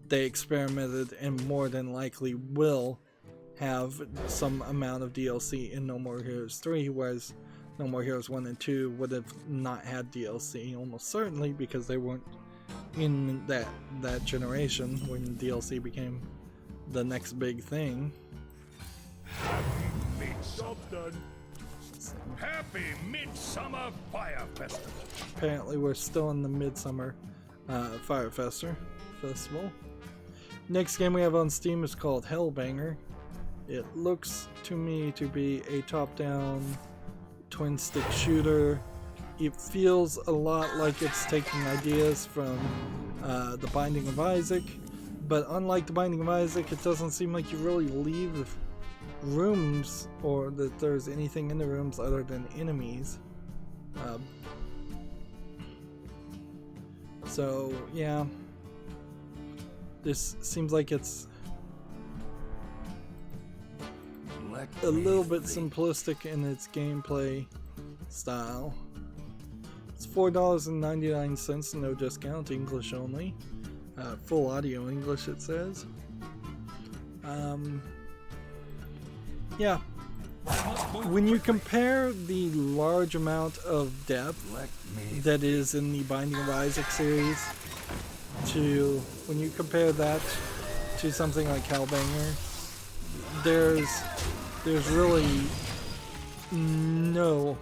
they experimented and more than likely will have some amount of DLC in No More Heroes 3, whereas No More Heroes 1 and 2 would have not had DLC almost certainly because they weren't in that generation when DLC became the next big thing. Job done. Happy Midsummer Fire Festival. Apparently we're still in the Midsummer Fire Festival. Next game we have on Steam is called Hellbanger. It looks to me to be a top-down twin stick shooter. It feels a lot like it's taking ideas from The Binding of Isaac, but unlike The Binding of Isaac, it doesn't seem like you really leave rooms or that there's anything in the rooms other than enemies. So yeah, this seems like it's a little bit simplistic in its gameplay style. It's $4.99, no discount, English only. Full audio English, it says. Yeah. When you compare the large amount of depth that is in the Binding of Isaac series to when you compare that to something like Hellbanger, there's really no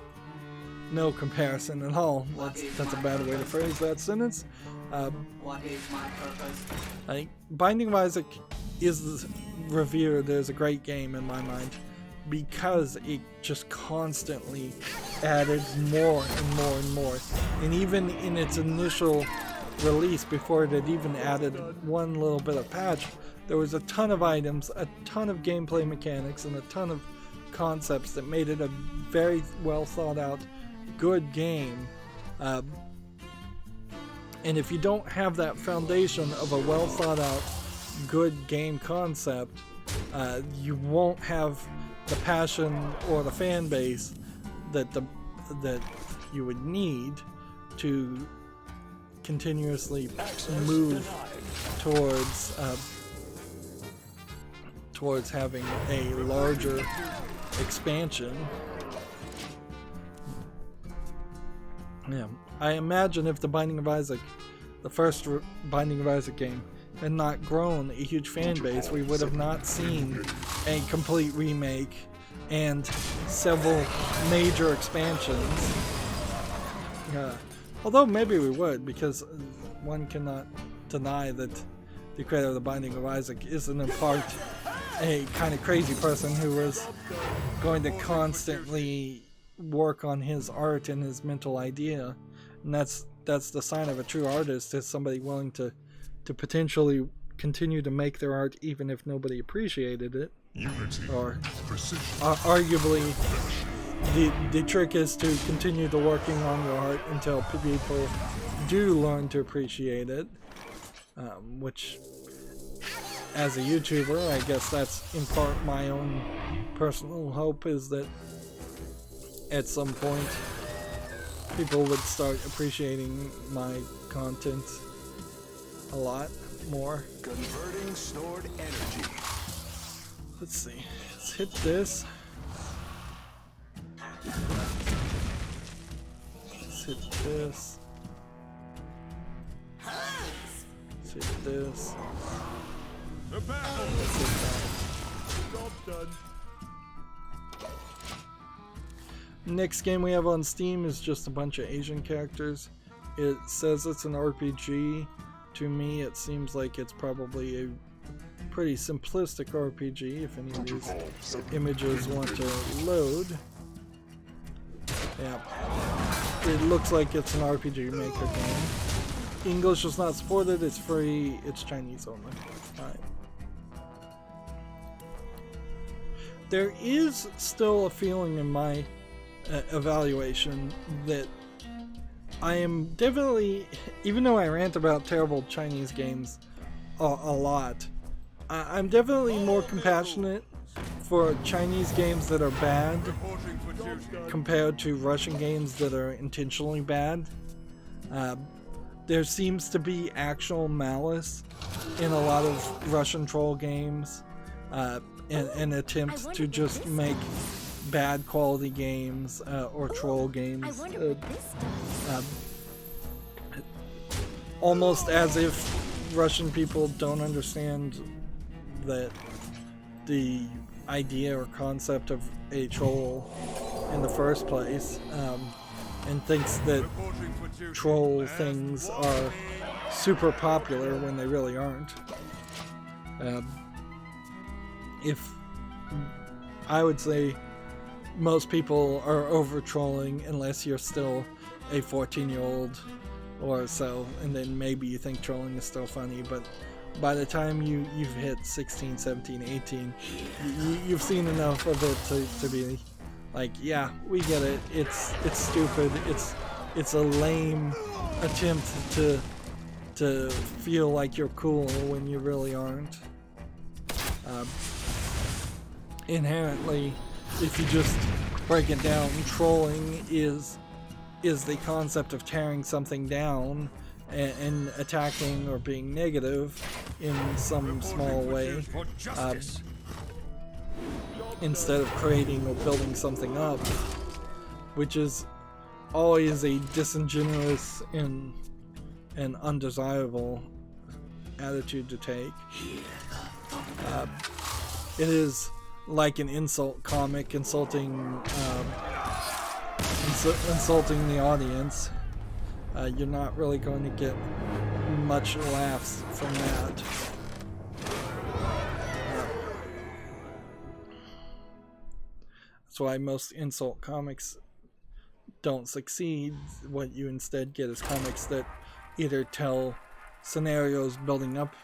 comparison at all. That's a bad way to phrase that sentence. I think Binding of Isaac is revered as a great game in my mind because it just constantly added more and more and more. And even in its initial release, before it had even added one little bit of patch, there was a ton of items, a ton of gameplay mechanics, and a ton of concepts that made it a very well thought out, good game. And if you don't have that foundation of a well thought out, good game concept, you won't have the passion or the fan base that you would need to continuously move towards having a larger expansion. Yeah, I imagine if the Binding of Isaac, the first Binding of Isaac game, had not grown a huge fan base, we would have not seen a complete remake and several major expansions Although maybe we would, because one cannot deny that the creator of The Binding of Isaac isn't in part a kind of crazy person who was going to constantly work on his art and his mental idea. And that's the sign of a true artist, is somebody willing to potentially continue to make their art even if nobody appreciated it. Unity. Or Precision. arguably the trick is to continue to working on your art until people do learn to appreciate it, which as a YouTuber, I guess that's in part my own personal hope, is that at some point people would start appreciating my content a lot more. Converting stored energy. Let's see. Let's hit this. Let's hit this. Let's hit this. The battle. Let's hit that. Job done. Next game we have on Steam is just a bunch of Asian characters. It says it's an RPG. To me, it seems like it's probably a pretty simplistic RPG, if any of these images want to load. Yeah. It looks like it's an RPG Maker game. English is not supported, it's free, it's Chinese only. Alright. There is still a feeling in my evaluation that I am definitely, even though I rant about terrible Chinese games a lot, I'm definitely more compassionate for Chinese games that are bad compared to Russian games that are intentionally bad. There seems to be actual malice in a lot of Russian troll games, and attempts to just make bad quality games or troll games. Almost as if Russian people don't understand that the idea or concept of a troll in the first place, and thinks that troll things are super popular when they really aren't. If I would say most people are over trolling unless you're still a 14-year-old or so, and then maybe you think trolling is still funny, but by the time you've hit 16, 17, 18, you've seen enough of it to be like, yeah, we get it. It's stupid. It's a lame attempt to feel like you're cool when you really aren't. Inherently, if you just break it down, trolling is the concept of tearing something down and attacking or being negative in some small way, instead of creating or building something up, which is always a disingenuous and undesirable attitude to take. It is like an insult comic insulting the audience. You're not really going to get much laughs from that. That's why most insult comics don't succeed. What you instead get is comics that either tell scenarios building up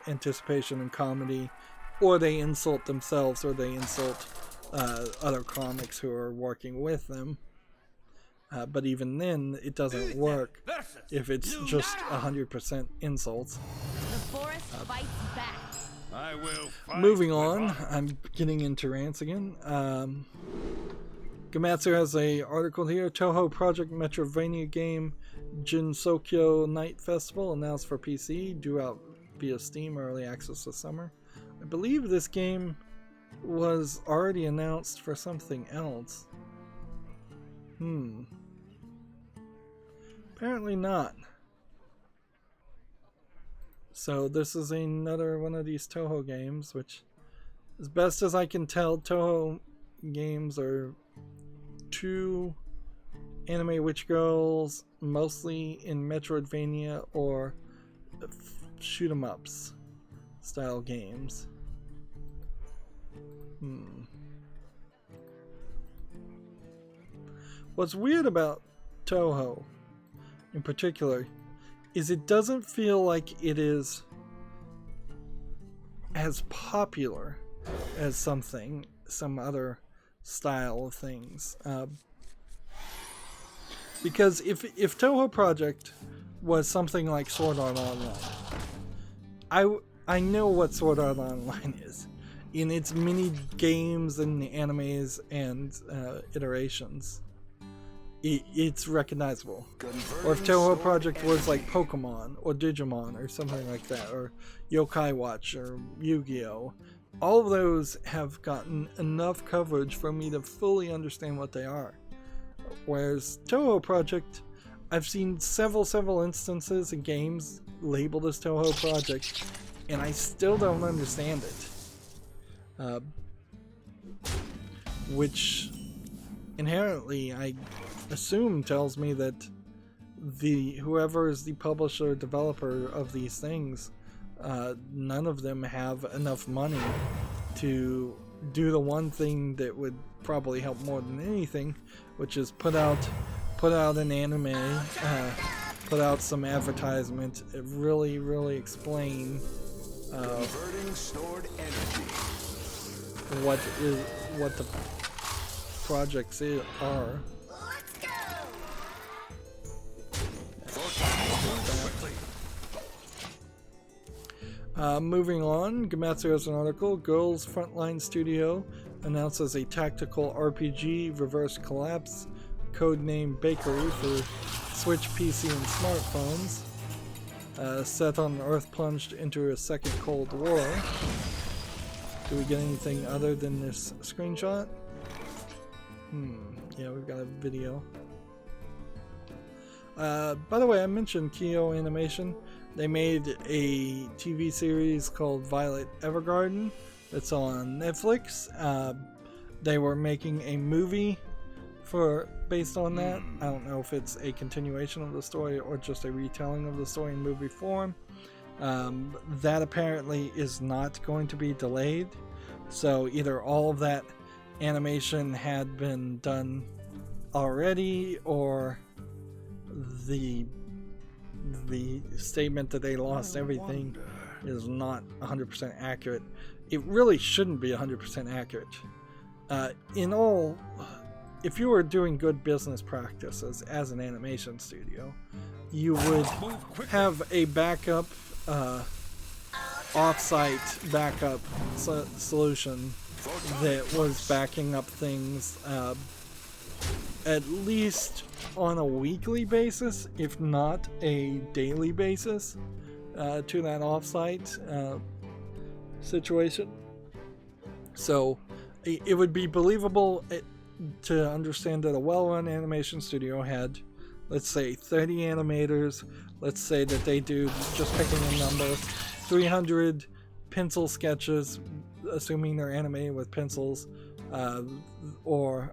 anticipation and comedy, or they insult themselves, or they insult other comics who are working with them. But even then, it doesn't work if it's just 100% insults. The forest fights back. I will fight. Moving on, I'm getting into rants again. Gamatsu has a article here. Toho Project Metrovania game Jinsokyo Night Festival announced for PC, due out via Steam early access this summer. I believe this game was already announced for something else. Apparently not. So this is another one of these Toho games, which, as best as I can tell, Toho games are too Anime witch girls, mostly in Metroidvania or shoot 'em ups style games. What's weird about Toho in particular is it doesn't feel like it is as popular as some other style of things. Because if Toho Project was something like Sword Art Online, I know what Sword Art Online is in its mini games and animes and iterations. It's recognizable. Or if Toho Project was like Pokemon or Digimon or something like that, or Yokai Watch or Yu-Gi-Oh! All of those have gotten enough coverage for me to fully understand what they are. Whereas Toho Project, I've seen several instances in games labeled as Toho Project, and I still don't understand it. Which inherently I assume tells me that whoever is the publisher or developer of these things, none of them have enough money to do the one thing that would probably help more than anything, which is put out an anime, put out some advertisement, really explain Converting stored energy. what the projects are. Let's go! Moving on, Gematsu has an article. Girls Frontline Studio announces a tactical RPG reverse collapse, codenamed Bakery, for Switch, PC, and smartphones. Set on an Earth plunged into a second Cold War. Do we get anything other than this screenshot? Yeah, we've got a video. By the way, I mentioned Kyo Animation. They made a TV series called Violet Evergarden that's on Netflix. They were making a movie based on that. I don't know if it's a continuation of the story or just a retelling of the story in movie form. That apparently is not going to be delayed. So either all of that animation had been done already, or the statement that they lost everything is not 100% accurate. It really shouldn't be 100% accurate. In all, if you were doing good business practices as an animation studio, you would have a backup, off-site backup solution that was backing up things at least on a weekly basis, if not a daily basis, to that off-site situation. So it would be believable to understand that a well-run animation studio had, let's say, 30 animators. Let's say that they do, just picking a number, 300 pencil sketches, assuming they're animated with pencils, or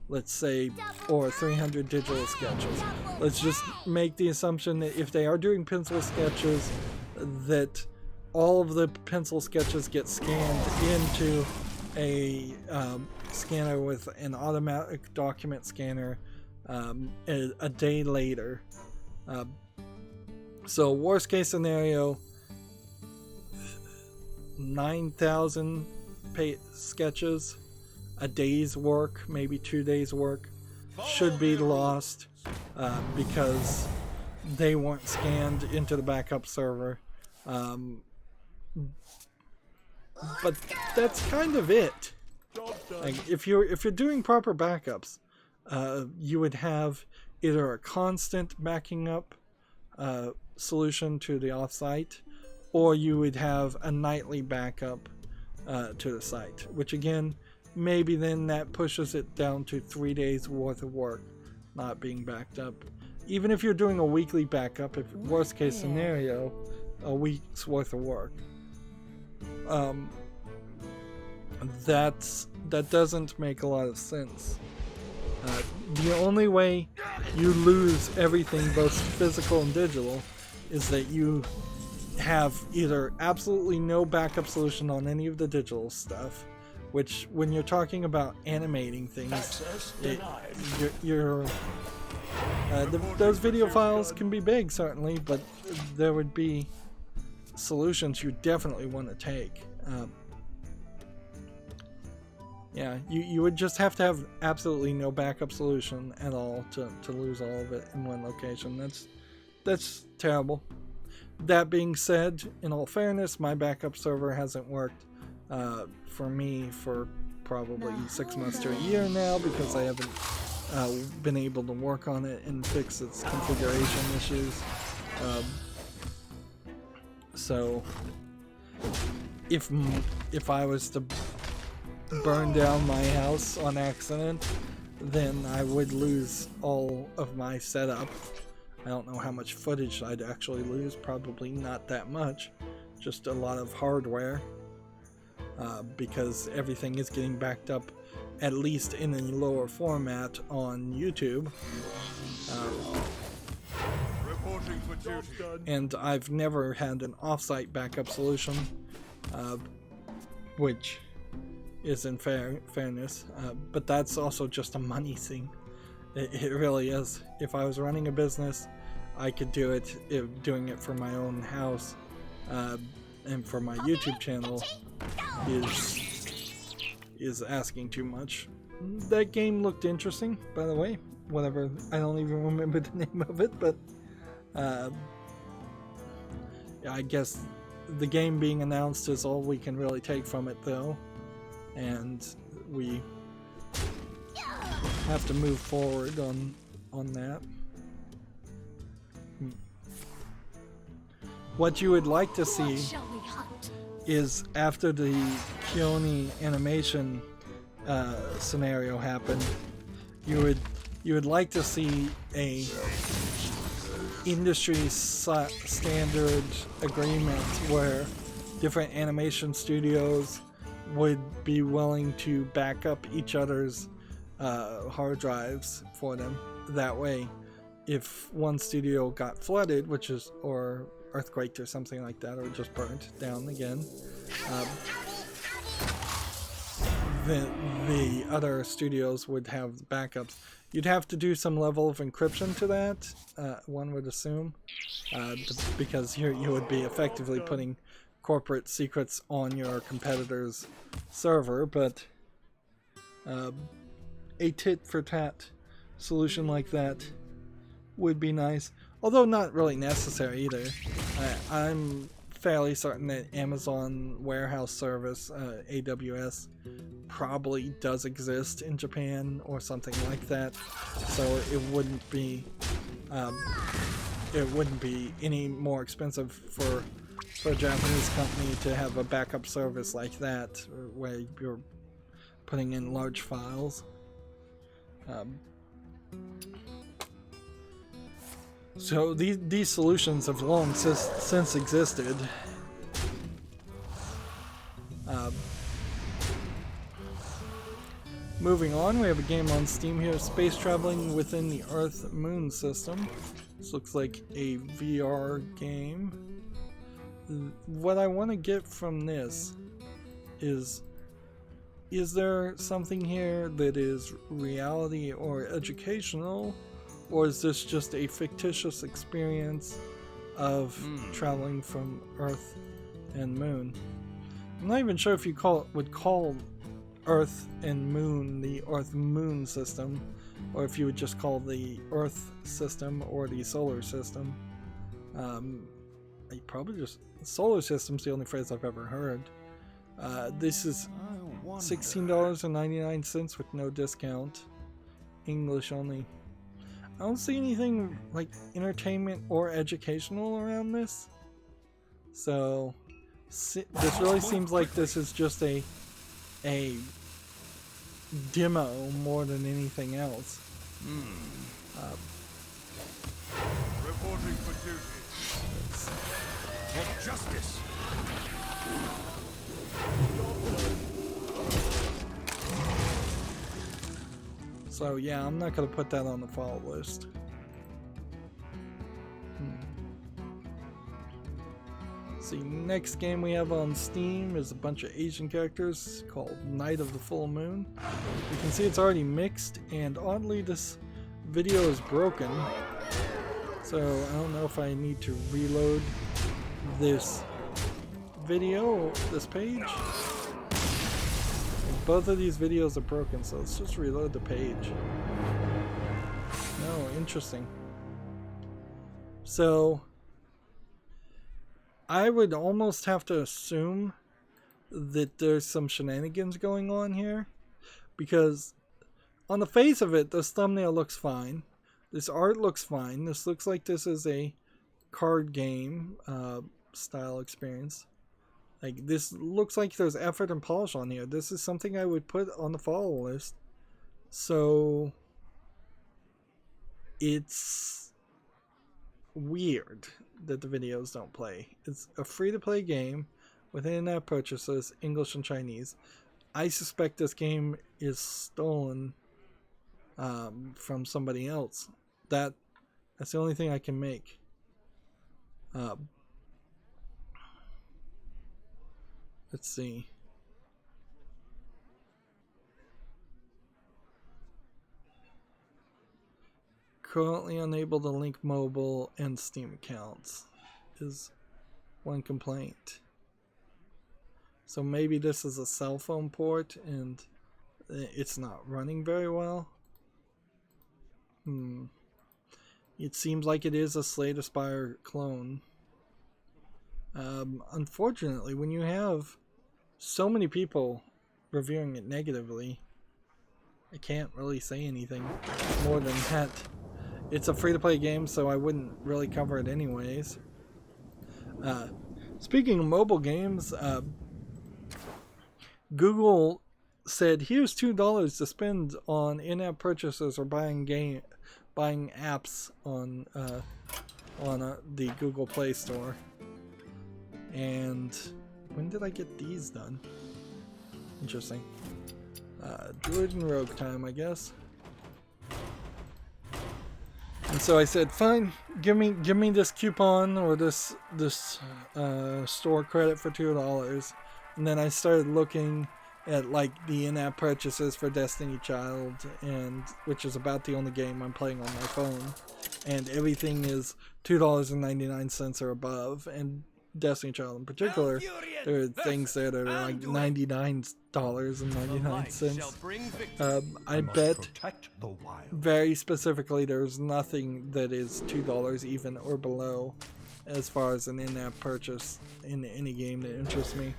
let's say, or 300 digital sketches. Let's just make the assumption that if they are doing pencil sketches, that all of the pencil sketches get scanned into a scanner with an automatic document scanner a day later. So worst case scenario, 9,000 sketches, a day's work, maybe 2 days work, should be lost because they weren't scanned into the backup server. But that's kind of it. Like, if you're doing proper backups, you would have either a constant backing up solution to the offsite, or you would have a nightly backup to the site, which again, maybe then that pushes it down to 3 days worth of work not being backed up. Even if you're doing a weekly backup, if worst case scenario, a week's worth of work. That doesn't make a lot of sense. The only way you lose everything, both physical and digital, is that you have either absolutely no backup solution on any of the digital stuff, which when you're talking about animating things, those video files can be big, certainly, but there would be solutions you definitely want to take. Yeah, you would just have to have absolutely no backup solution at all to lose all of it in one location. That's terrible. That being said, in all fairness, my backup server hasn't worked for me for probably 6 months to a year now because I haven't been able to work on it and fix its configuration issues. So if I was to burn down my house on accident, then I would lose all of my setup. I don't know how much footage I'd actually lose, probably not that much, just a lot of hardware, because everything is getting backed up, at least in a lower format on YouTube. Reporting for duty. And I've never had an offsite backup solution, which is in fairness, but that's also just a money thing. It really is. If I was running a business, I could do it. Doing it for my own house and for my YouTube channel is asking too much. That game looked interesting, by the way. Whatever, I don't even remember the name of it, but yeah, I guess the game being announced is all we can really take from it, though, and we have to move forward on that. What you would like to see is, after the Keone animation scenario happened, you would like to see a industry standard agreement where different animation studios would be willing to back up each other's hard drives for them. That way, if one studio got flooded, or earthquaked or something like that, or just burnt down again, the other studios would have backups. You'd have to do some level of encryption to that, one would assume, because you would be effectively putting corporate secrets on your competitor's server, but a tit-for-tat solution like that would be nice, although not really necessary either. I'm fairly certain that Amazon Warehouse Service, AWS, probably does exist in Japan or something like that, so it wouldn't be any more expensive for a Japanese company to have a backup service like that, where you're putting in large files. So these solutions have long since existed. Moving on, we have a game on Steam here, Space Traveling Within the Earth-Moon System. This looks like a VR game. What I want to get from this is there something here that is reality or educational? Or is this just a fictitious experience of traveling from Earth and Moon? I'm not even sure if you would call Earth and Moon the Earth-Moon system, or if you would just call the Earth system or the solar system. Probably just solar system's the only phrase I've ever heard. This is $16.99 with no discount. English only. I don't see anything like entertainment or educational around this. So this really seems like this is just a demo more than anything else. Reporting for duty. For justice. So yeah, I'm not gonna put that on the follow list. See, next game we have on Steam is a bunch of Asian characters called Night of the Full Moon. You can see it's already mixed, and oddly this video is broken. So I don't know if I need to reload this video, this page. Both of these videos are broken, so let's just reload the page. Oh, interesting. So I would almost have to assume that there's some shenanigans going on here, because on the face of it, this thumbnail looks fine. This art looks fine. This looks like this is a card game style experience. Like, this looks like there's effort and polish on here. This is something I would put on the follow list. So it's weird that the videos don't play. It's a free-to-play game with in-app purchases, English and Chinese. I suspect this game is stolen from somebody else. That's the only thing I can make. Let's see. Currently unable to link mobile and Steam accounts is one complaint. So maybe this is a cell phone port and it's not running very well. It seems like it is a Slay the Spire clone. Unfortunately, when you have so many people reviewing it negatively, I can't really say anything more than that. It's a free-to-play game, so I wouldn't really cover it anyways. Speaking of mobile games, Google said, here's $2 to spend on in-app purchases or buying apps on the Google Play Store. And when did I get these done? Interesting. Druid and Rogue time, I guess. And so I said, fine, give me this coupon or this store credit for $2. And then I started looking at like the in-app purchases for Destiny Child, and which is about the only game I'm playing on my phone, and everything is $2.99 or above. And Destiny Child in particular, there are things that are like $99.99. I bet very specifically there's nothing that is $2 even or below as far as an in-app purchase in any game that interests me.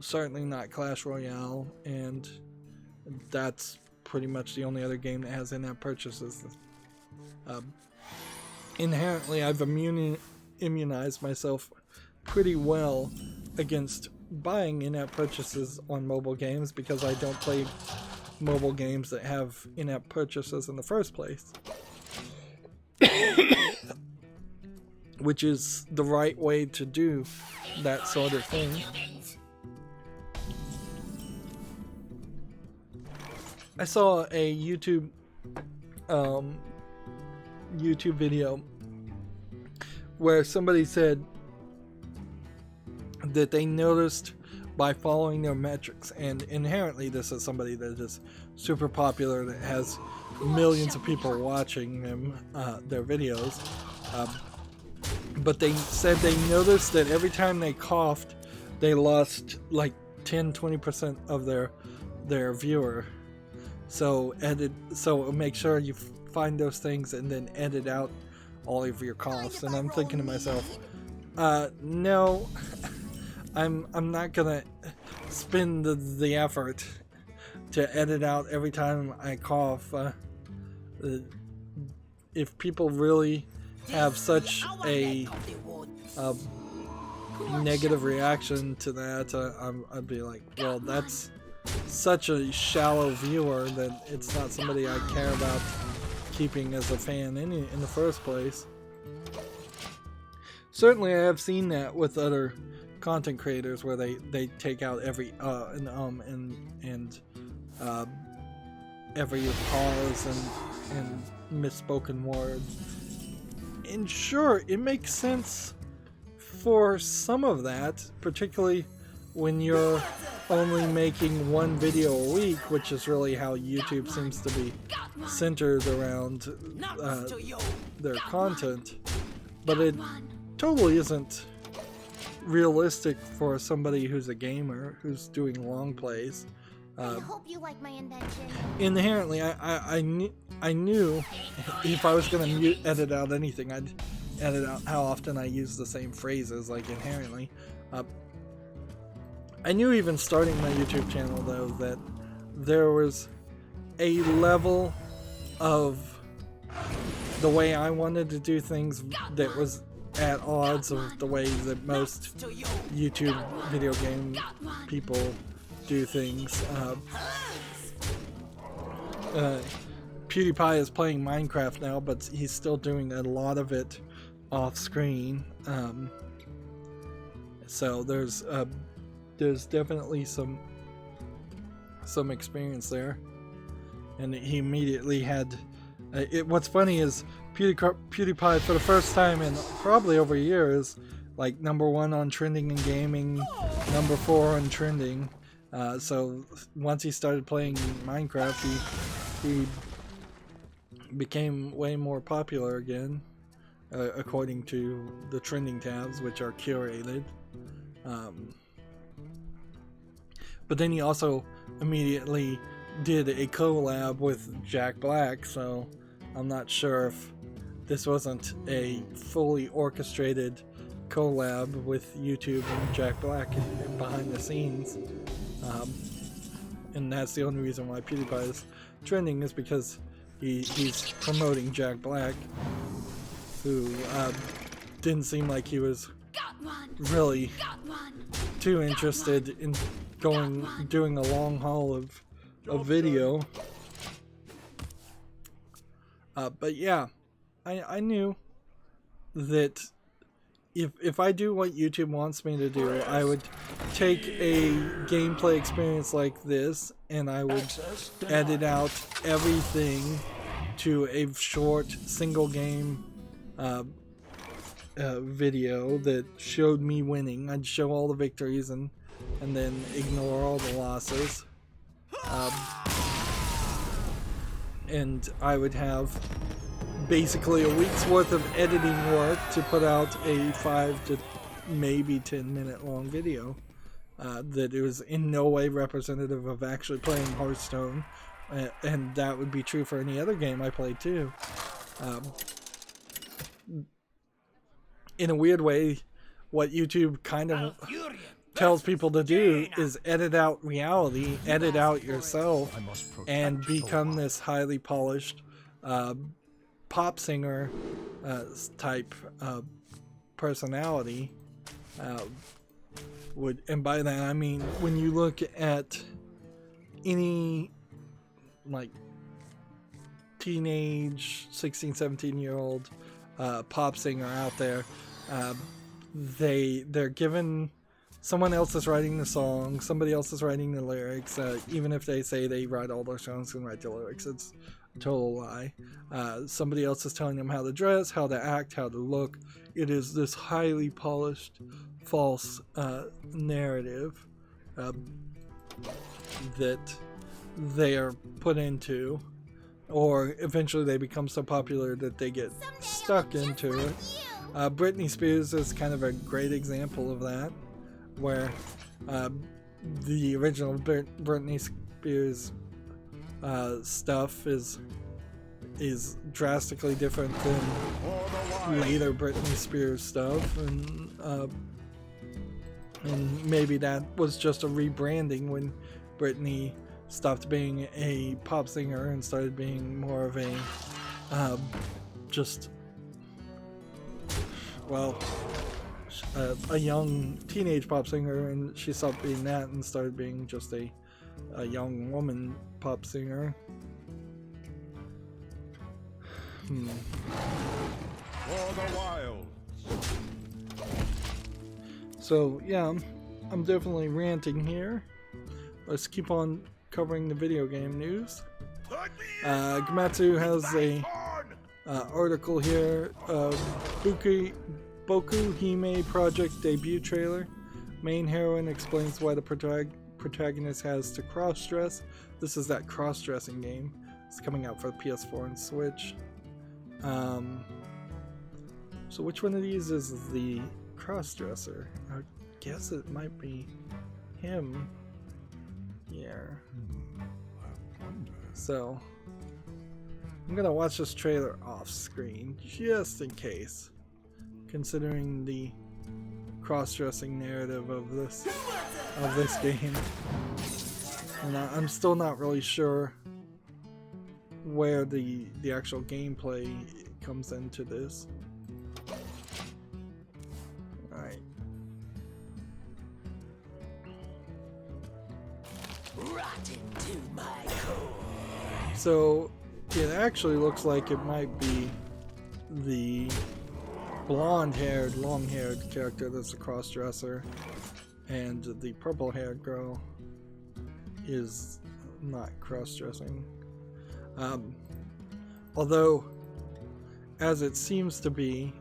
Certainly not Clash Royale, and that's pretty much the only other game that has in-app purchases. Inherently, I've immunized myself pretty well against buying in-app purchases on mobile games because I don't play mobile games that have in-app purchases in the first place. Which is the right way to do that sort of thing. I saw a YouTube video where somebody said that they noticed by following their metrics, and inherently this is somebody that is super popular, that has millions of people watching them, their videos, but they said they noticed that every time they coughed they lost like 10-20% of their viewer. So make sure you find those things and then edit out all of your coughs. And I'm thinking to myself, no, I'm not gonna spend the effort to edit out every time I cough. If people really have such a negative reaction to that, I'd be like, well, that's such a shallow viewer that it's not somebody I care about keeping as a fan in the first place. Certainly I have seen that with other content creators where they take out every every pause and misspoken words. And sure, it makes sense for some of that, particularly when you're only making one video a week, which is really how YouTube seems to be centered around their content. But it totally isn't realistic for somebody who's a gamer, who's doing long plays. I hope you like my invention. Inherently, I knew if I was going to edit out anything, I'd edit out how often I use the same phrases, like inherently. I knew even starting my YouTube channel, though, that there was a level of the way I wanted to do things that was at odds of the way that most YouTube video game people do things. PewDiePie is playing Minecraft now, but he's still doing a lot of it off screen. So there's definitely some experience there, and he immediately had. What's funny is PewDiePie for the first time in probably over a year is like #1 on trending in gaming, #4 on trending. So once he started playing Minecraft, he became way more popular again, according to the trending tabs, which are curated. But then he also immediately did a collab with Jack Black, so I'm not sure if this wasn't a fully orchestrated collab with YouTube and Jack Black behind the scenes. And that's the only reason why PewDiePie is trending, is because he's promoting Jack Black, who didn't seem like he was really too interested in doing a long haul of video. But yeah, I knew that if I do what YouTube wants me to do, I would take a gameplay experience like this and I would edit out everything to a short single game video that showed me winning. I'd show all the victories and then ignore all the losses. And I would have basically a week's worth of editing work to put out a 5 to maybe 10 minute long video that it was in no way representative of actually playing Hearthstone, and that would be true for any other game I played too. In a weird way, what YouTube kind of tells people to do is edit out reality, edit out yourself, and become this highly polished pop singer type personality. And by that I mean, when you look at any like teenage 16-17-year-old pop singer out there, they're given someone else is writing the song, somebody else is writing the lyrics. Even if they say they write all their songs and write the lyrics, it's a total lie. Somebody else is telling them how to dress, how to act, how to look. It is this highly polished, false narrative that they are put into, or eventually they become so popular that they get stuck into it. Britney Spears is kind of a great example of that, where the original Britney Spears stuff is drastically different than later Britney Spears stuff, and maybe that was just a rebranding when Britney stopped being a pop singer and started being more of a a young teenage pop singer, and she stopped being that and started being just a young woman pop singer. For the wild. So yeah, I'm definitely ranting here. Let's keep on covering the video game news. Gamatsu has a article here. Boku Hime Project debut trailer. Main heroine explains why the protagonist has to cross-dress. This is that cross-dressing game. It's coming out for the PS4 and Switch. So which one of these is the cross-dresser? I guess it might be him here. So I'm gonna watch this trailer off screen just in case, considering the cross-dressing narrative of this game. And I'm still not really sure where the actual gameplay comes into this. Alright. So it actually looks like it might be the blonde-haired, long-haired character that's a cross-dresser, and the purple-haired girl is not cross-dressing. Although, as it seems to be,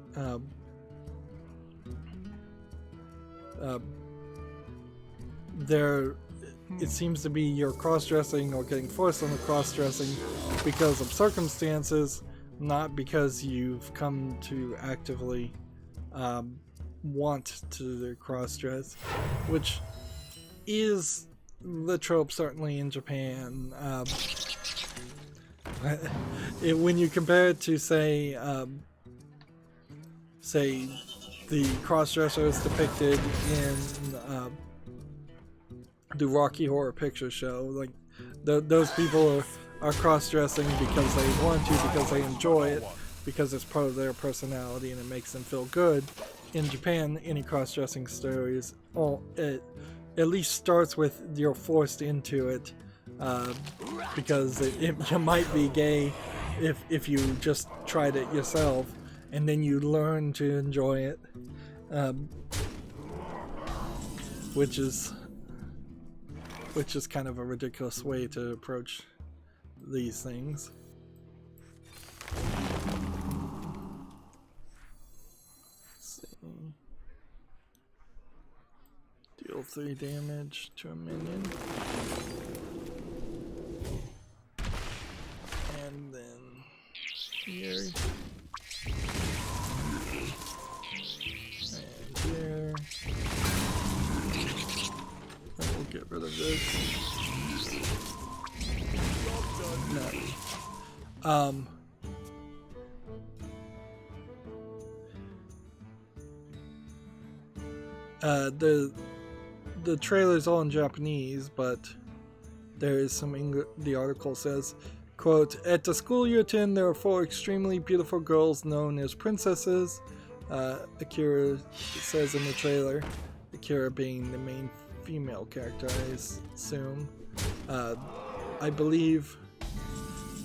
it seems to be you're cross-dressing or getting forced on the cross-dressing because of circumstances, not because you've come to actively want to cross-dress, which is the trope certainly in Japan. When you compare it to say the cross-dressers depicted in the Rocky Horror Picture Show, like those people are cross-dressing because they want to, because they enjoy it, because it's part of their personality and it makes them feel good. In Japan, any cross-dressing stories, it at least starts with you're forced into it, because you might be gay if you just tried it yourself, and then you learn to enjoy it, which is kind of a ridiculous way to approach these things. Let's see. Deal 3 damage to a minion. And then here. And here. And we'll get rid of this. No. The trailer's all in Japanese, but there is some English. The article says, quote, "At the school you attend, there are 4 extremely beautiful girls known as princesses." Akira says in the trailer, Akira being the main female character, I assume. I believe,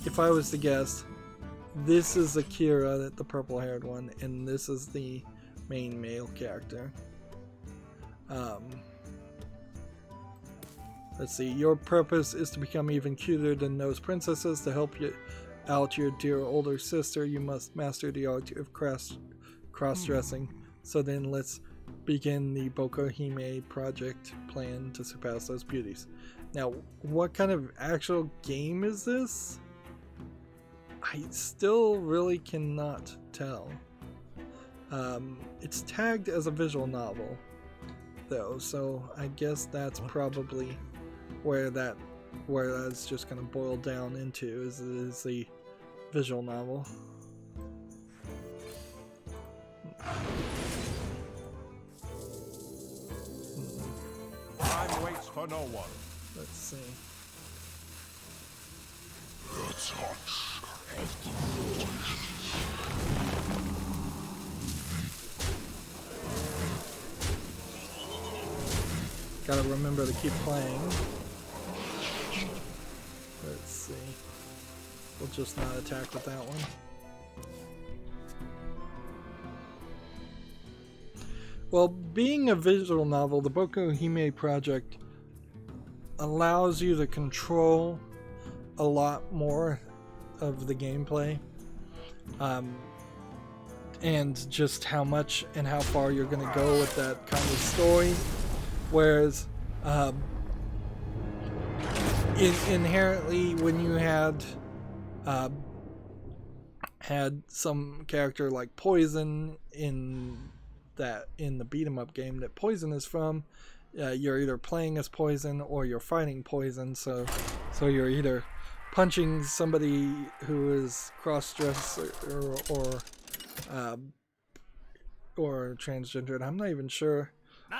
if I was to guess, this is Akira, the purple-haired one, and this is the main male character. Let's see. Your purpose is to become even cuter than those princesses. To help you out your dear older sister, you must master the art of cross-dressing. So then let's begin the Boku Hime project plan to surpass those beauties. Now, what kind of actual game is this? I still really cannot tell. It's tagged as a visual novel, though, so I guess that's probably where that's just going to boil down into is the visual novel. Time waits for no one. Let's see. Gotta remember to keep playing. Let's see. We'll just not attack with that one. Well, being a visual novel, the Boku Hime project allows you to control a lot more of the gameplay, and just how much and how far you're going to go with that kind of story. Whereas inherently, when you had some character like Poison in the beat 'em up game that Poison is from, you're either playing as Poison or you're fighting Poison, so you're either punching somebody who is cross-dressed or transgender. And I'm not even sure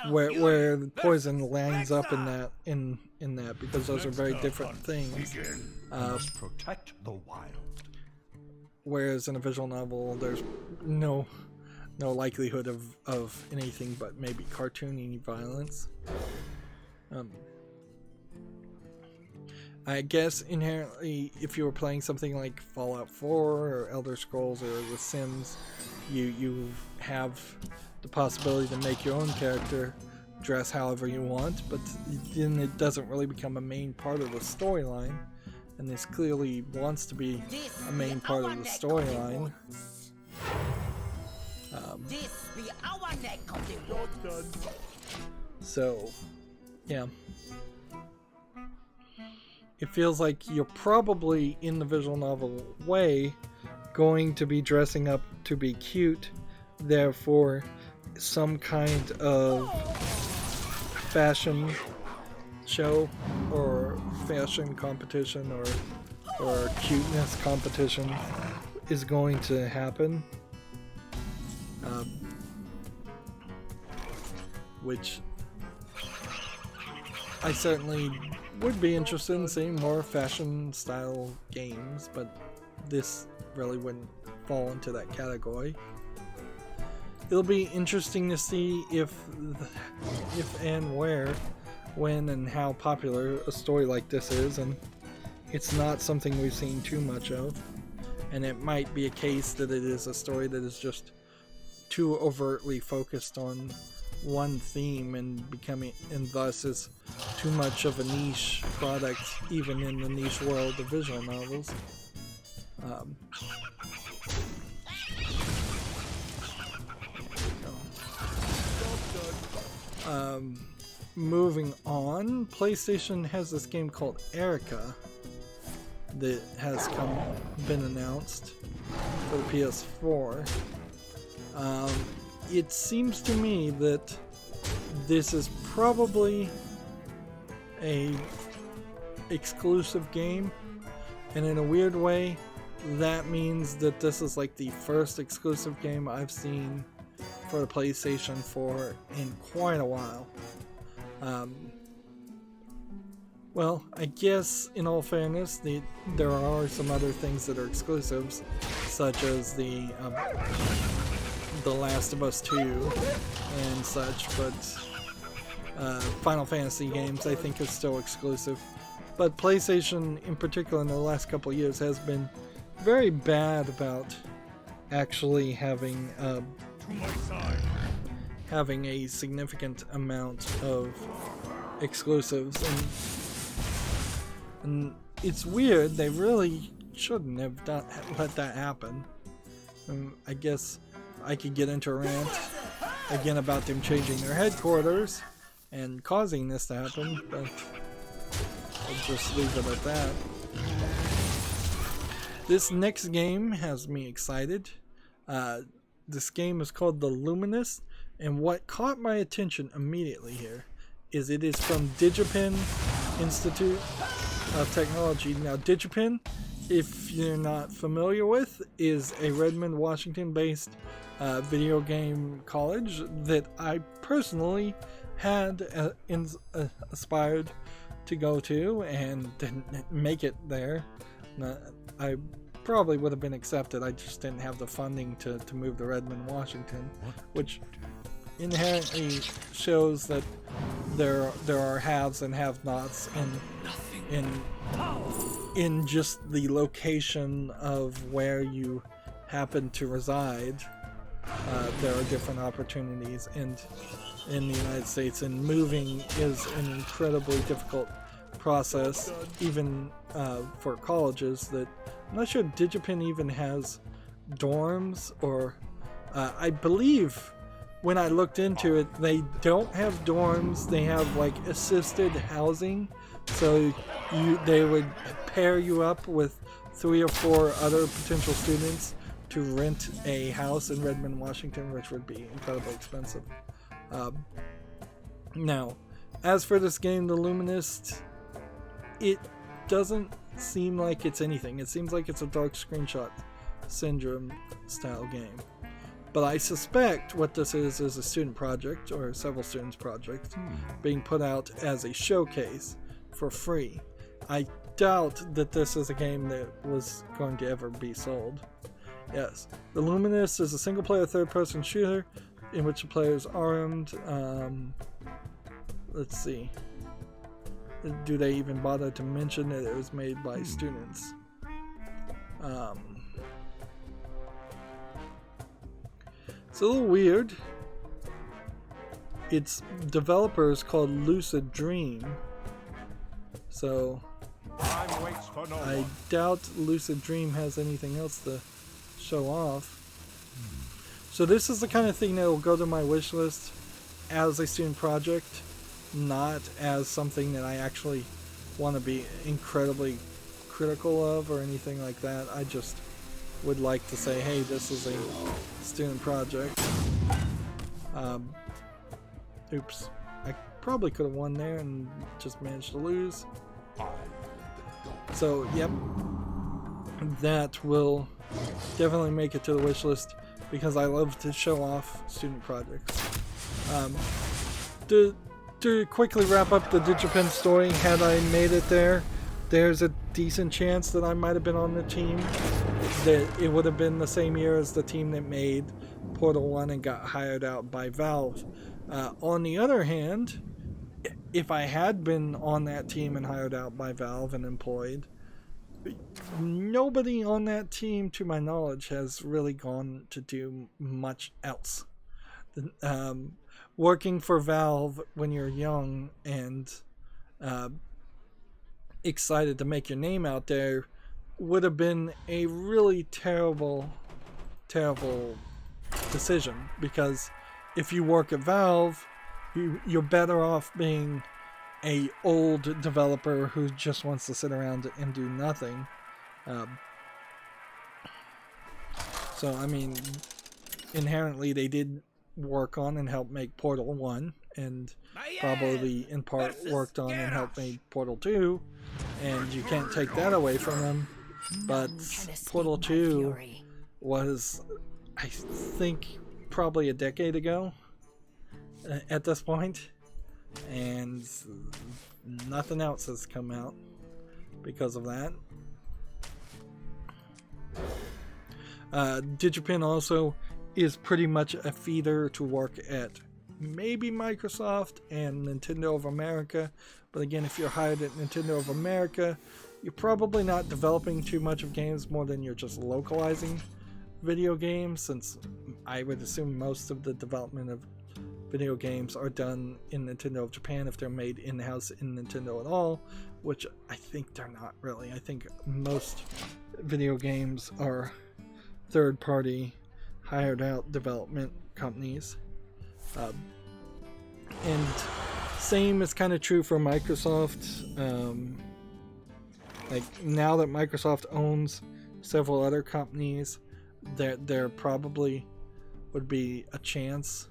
where the Poison lines up in that because those are very different things. Must protect the wild. Whereas in a visual novel, there's no likelihood of anything but maybe cartoony violence. I guess inherently, if you were playing something like Fallout 4 or Elder Scrolls or The Sims, you have the possibility to make your own character dress however you want, but then it doesn't really become a main part of the storyline, and this clearly wants to be a main part of the storyline. So, yeah. It feels like you're probably, in the visual novel way, going to be dressing up to be cute, therefore some kind of fashion show or fashion competition or cuteness competition is going to happen. Which I certainly would be interested in seeing more fashion style games, but this really wouldn't fall into that category. It'll be interesting to see if and where, when, and how popular a story like this is, and it's not something we've seen too much of, and it might be a case that it is a story that is just too overtly focused on one theme and thus is too much of a niche product, even in the niche world of visual novels. Moving on, PlayStation has this game called Erica that has been announced for the PS4. It seems to me that this is probably a exclusive game, and in a weird way that means that this is like the first exclusive game I've seen for the PlayStation 4 in quite a while. Well, I guess in all fairness, there are some other things that are exclusives, such as the Last of Us 2 and such, but Final Fantasy games I think is still exclusive. But PlayStation in particular in the last couple of years has been very bad about actually having a significant amount of exclusives, and it's weird. They really shouldn't have let that happen. I guess I could get into a rant again about them changing their headquarters and causing this to happen, but I'll just leave it at that. This next game has me excited. This game is called The Luminous, and what caught my attention immediately here is it is from DigiPen Institute of Technology. Now, DigiPen, if you're not familiar with, is a Redmond, Washington-based video game college that I personally had aspired to go to and didn't make it there. I probably would have been accepted. I just didn't have the funding to move to Redmond, Washington, which inherently shows that there are haves and have-nots in just the location of where you happen to reside. There are different opportunities in the United States, and moving is an incredibly difficult process, even for colleges. That I'm not sure DigiPen even has dorms, or I believe when I looked into it, they don't have dorms. They have like assisted housing, so they would pair you up with 3 or 4 other potential students to rent a house in Redmond, Washington, which would be incredibly expensive. Now, as for this game, The Luminist, it doesn't seem like it's anything. It seems like it's a Dark Screenshot Syndrome style game. But I suspect what this is a student project, or several students' project, being put out as a showcase for free. I doubt that this is a game that was going to ever be sold. Yes, The Luminist is a single-player third-person shooter in which the player is armed. Let's see. Do they even bother to mention that it was made by students? It's a little weird. Its developer is called Lucid Dream. So Time waits for no I one. doubt Lucid Dream has anything else to show off. So this is the kind of thing that will go to my wish list as a student project, not as something that I actually want to be incredibly critical of or anything like that. I just would like to say, hey, this is a student project. Oops. I probably could have won there and just managed to lose. So, yep. That will definitely make it to the wish list because I love to show off student projects. To quickly wrap up the DigiPen story, had I made it there, there's a decent chance that I might have been on the team. That it would have been the same year as the team that made Portal 1 and got hired out by Valve. On the other hand, if I had been on that team and hired out by Valve and employed, nobody on that team, to my knowledge, has really gone to do much else. Working for Valve when you're young and excited to make your name out there would have been a really terrible decision, because if you work at Valve, you're better off being a old developer who just wants to sit around and do nothing. So I mean, inherently they did work on and help make Portal 1, and probably in part worked on and helped make Portal 2, and you can't take that away from them. But Portal 2 was, I think, probably a decade ago at this point, and nothing else has come out because of that. DigiPen also is pretty much a feeder to work at maybe Microsoft and Nintendo of America, but again, if you're hired at Nintendo of America, you're probably not developing too much of games more than you're just localizing video games, since I would assume most of the development of video games are done in Nintendo of Japan if they're made in-house in Nintendo at all, which I think they're not really. I think most video games are third-party, hired-out development companies. And same is kind of true for Microsoft. Like, now that Microsoft owns several other companies, there probably would be a chance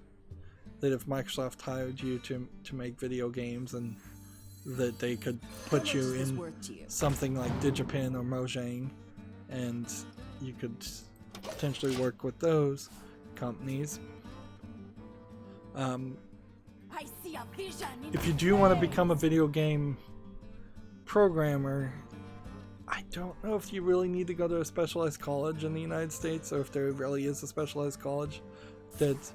that if Microsoft hired you to make video games, and that they could put you in something like DigiPen or Mojang, and you could potentially work with those companies. I see a vision in If you do want to become a video game programmer, I don't know if you really need to go to a specialized college in the United States, or if there really is a specialized college that's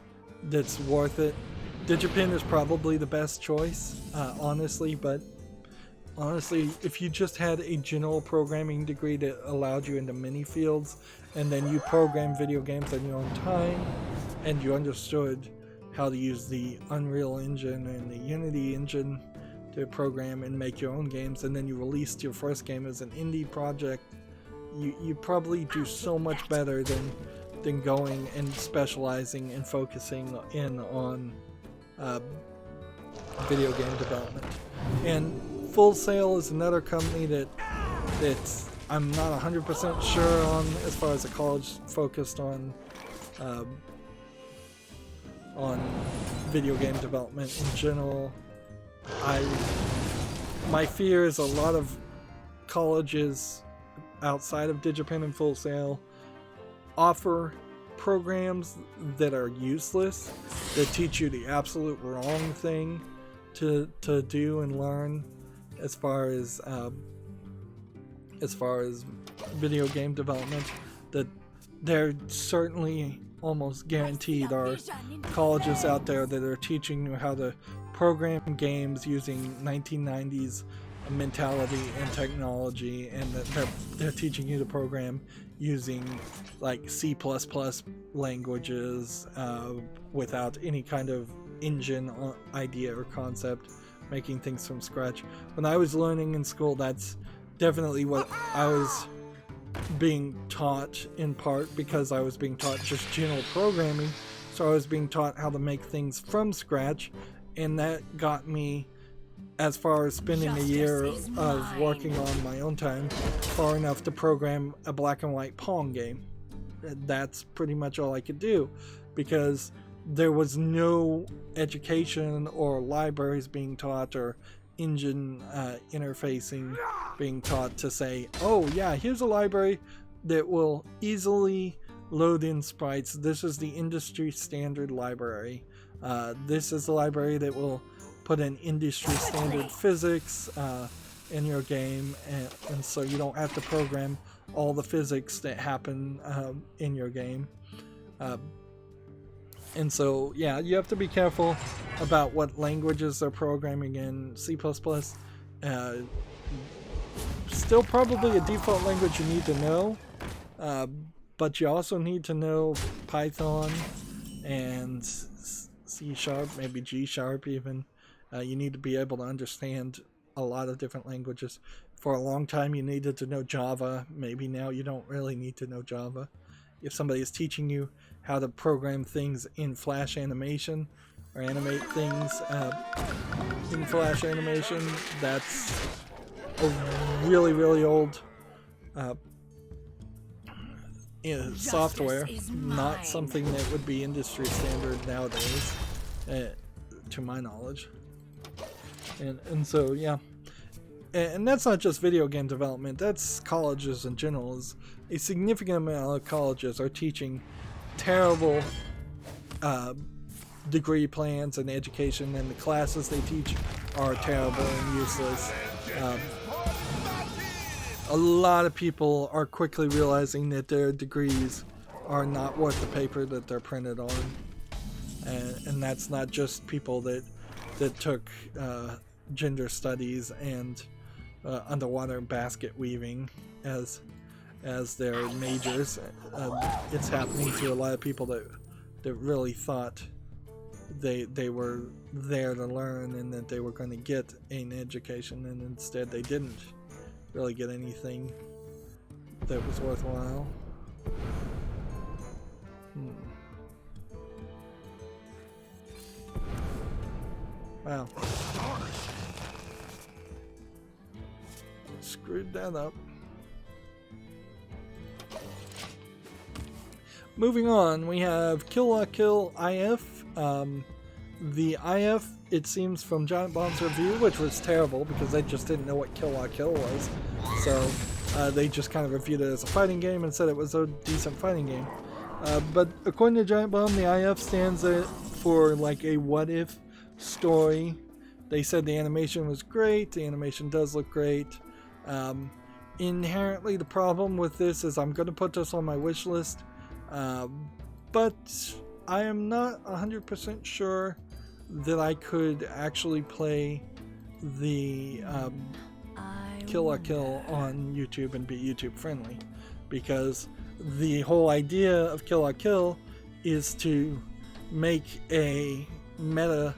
worth it. DigiPen is probably the best choice, honestly, but honestly, if you just had a general programming degree that allowed you into many fields, and then you program video games on your own time, and you understood how to use the Unreal Engine and the Unity engine to program and make your own games, and then you released your first game as an indie project, you probably do so much better than going and specializing and focusing in on video game development. And Full Sail is another company that I'm not 100% sure on as far as a college focused on video game development in general. My fear is a lot of colleges outside of DigiPen and Full Sail offer programs that are useless, that teach you the absolute wrong thing to do and learn as far as video game development. That there certainly almost guaranteed are colleges out there that are teaching you how to program games using 1990s mentality and technology, and that they're teaching you to program using like C++ languages without any kind of engine idea or concept, making things from scratch. When I was learning in school, that's definitely what I was being taught, in part because I was being taught just general programming, so I was being taught how to make things from scratch, and that got me as far as spending a year of working on my own time far enough to program a black and white Pong game. That's pretty much all I could do, because there was no education or libraries being taught or engine interfacing being taught to say, oh yeah, here's a library that will easily load in sprites. This is the industry standard library. This is the library that will put in industry standard physics in your game, and so you don't have to program all the physics that happen in your game. And so, yeah, you have to be careful about what languages they're programming in. C++, still probably a default language you need to know, but you also need to know Python and C#, maybe G# even. You need to be able to understand a lot of different languages. For a long time you needed to know Java. Maybe now you don't really need to know Java. If somebody is teaching you how to program things in Flash animation or animate things in Flash animation, that's a really, really old software, not something that would be industry standard nowadays, to my knowledge. And so, yeah. And that's not just video game development, that's colleges in general. A significant amount of colleges are teaching terrible degree plans and education, and the classes they teach are terrible and useless. A lot of people are quickly realizing that their degrees are not worth the paper that they're printed on. And that's not just people that took gender studies and underwater basket weaving as their majors. It's happening to a lot of people that really thought they were there to learn and that they were going to get an education, and instead they didn't really get anything that was worthwhile. Wow. Screwed that up. Moving on, we have Kill La Kill IF. The IF, it seems from Giant Bomb's review, which was terrible because they just didn't know what Kill La Kill was. So they just kind of reviewed it as a fighting game and said it was a decent fighting game. But according to Giant Bomb, the IF stands for like a what if story. They said the animation was great. The animation does look great. Inherently, the problem with this is I'm going to put this on my wish list, but I am not 100% sure that I could actually play the Kill La Kill on YouTube and be YouTube friendly, because the whole idea of Kill La Kill is to make a meta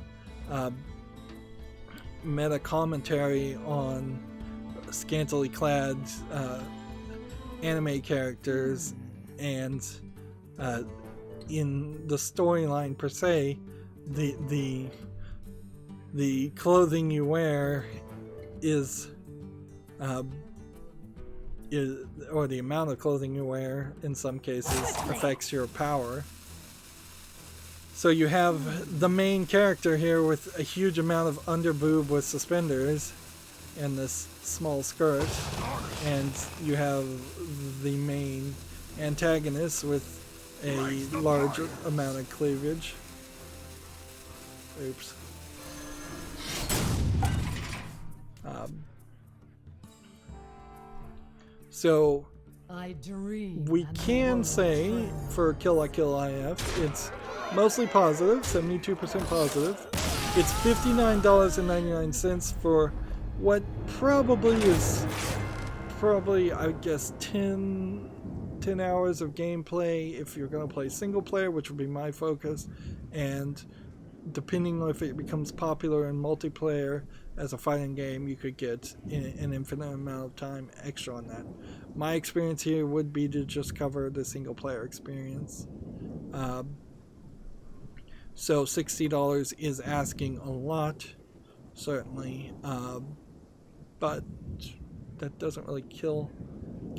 meta commentary on scantily clad anime characters, and in the storyline per se, the clothing you wear is or the amount of clothing you wear in some cases affects your power. So you have the main character here with a huge amount of underboob with suspenders and this small skirt, and you have the main antagonist with a large amount of cleavage. Oops. So we can say for Kill La Kill IF, it's mostly positive, 72% positive. It's $59.99 for what probably I guess 10 hours of gameplay if you're going to play single player, which would be my focus, and depending on if it becomes popular in multiplayer as a fighting game, you could get an infinite amount of time extra on that. My experience here would be to just cover the single player experience. So $60 is asking a lot, certainly, but that doesn't really kill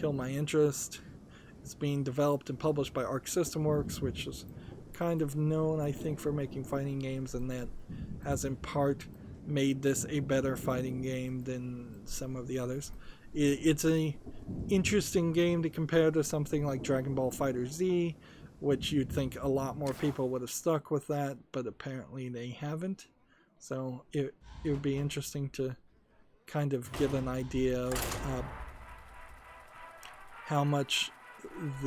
my interest. It's being developed and published by Arc System Works, which is kind of known, I think, for making fighting games, and that has in part made this a better fighting game than some of the others. It's an interesting game to compare to something like Dragon Ball FighterZ, which you'd think a lot more people would have stuck with that, but apparently they haven't. So it would be interesting to kind of get an idea of how much of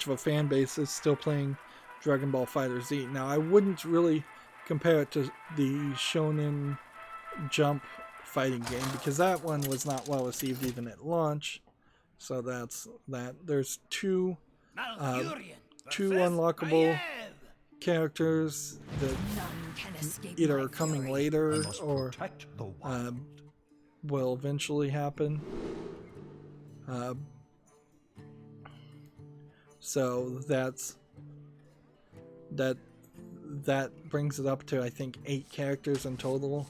a fan base is still playing Dragon Ball FighterZ. Now, I wouldn't really compare it to the Shonen Jump fighting game, because that one was not well received even at launch. So that's that. There's two unlockable characters that either are coming later or will eventually happen. So that brings it up to, I think, 8 characters in total.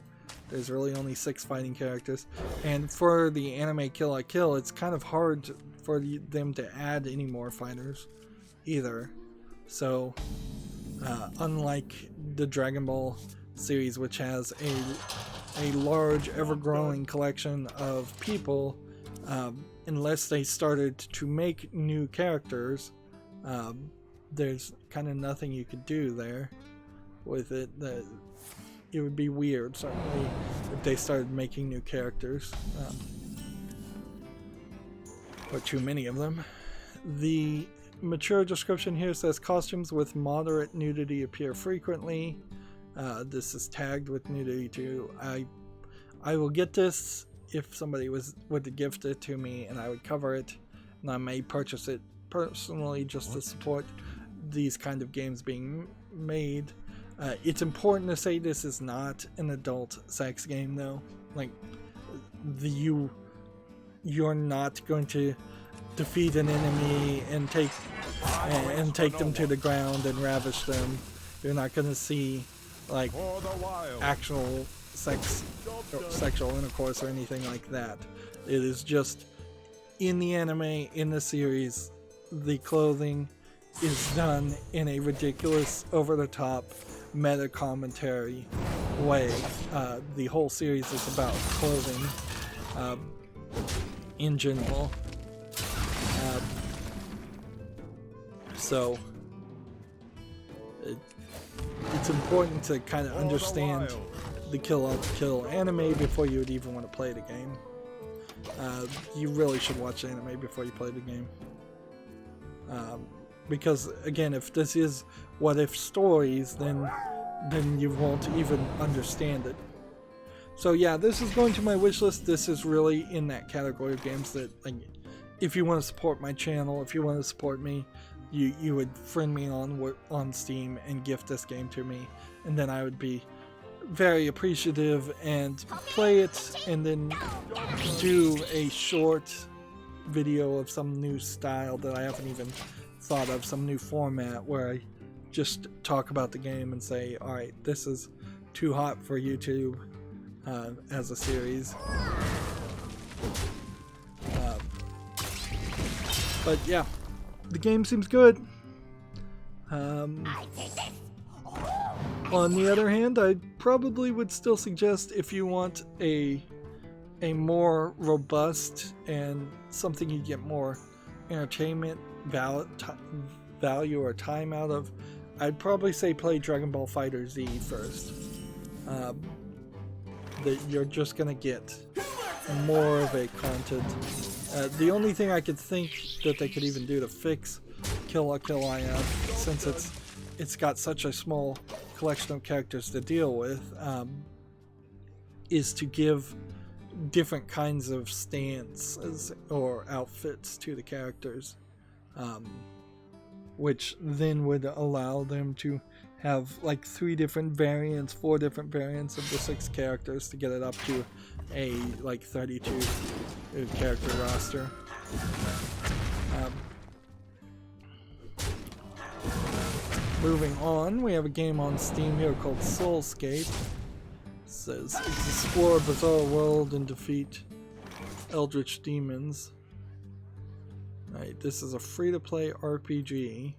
There's really only 6 fighting characters, and for the anime Kill La Kill, it's kind of hard for them to add any more fighters either. So unlike the Dragon Ball series, which has a large, ever-growing collection of people, unless they started to make new characters, there's kind of nothing you could do there with it. It would be weird, certainly, if they started making new characters, or too many of them. The mature description here says costumes with moderate nudity appear frequently. This is tagged with nudity too. I will get this if somebody would gift it to me, and I would cover it, and I may purchase it personally just to support these kind of games being made. It's important to say this is not an adult sex game, though. Like, you're not going to defeat an enemy and take them to the ground and ravish them. You're not going to see like actual sexual intercourse or anything like that. It is just in the anime, in the series, the clothing is done in a ridiculous, over-the-top meta commentary way. The whole series is about clothing in general. So it's important to kind of understand the Kill La Kill anime before you would even want to play the game. You really should watch the anime before you play the game. Because again, if this is what if stories, then you won't even understand it. So yeah, this is going to my wish list. This is really in that category of games that, like, if you want to support my channel, if you want to support me, you would friend me on Steam and gift this game to me, and then I would be very appreciative and play it and then do a short video of some new style that I haven't even thought of, some new format where I just talk about the game and say, alright, this is too hot for YouTube as a series. But yeah, the game seems good. On the other hand, I probably would still suggest, if you want a more robust and something you get more entertainment value or time out of, I'd probably say play Dragon Ball FighterZ first. That you're just gonna get more of a content. The only thing I could think that they could even do to fix Kill La Kill IF, since it's got such a small collection of characters to deal with, is to give different kinds of stances or outfits to the characters, which then would allow them to have like 4 different variants of the 6 characters to get it up to a like 32 character roster. Moving on, we have a game on Steam here called Soulscape. It says, explore a bizarre world and defeat eldritch demons. Right, this is a free-to-play RPG,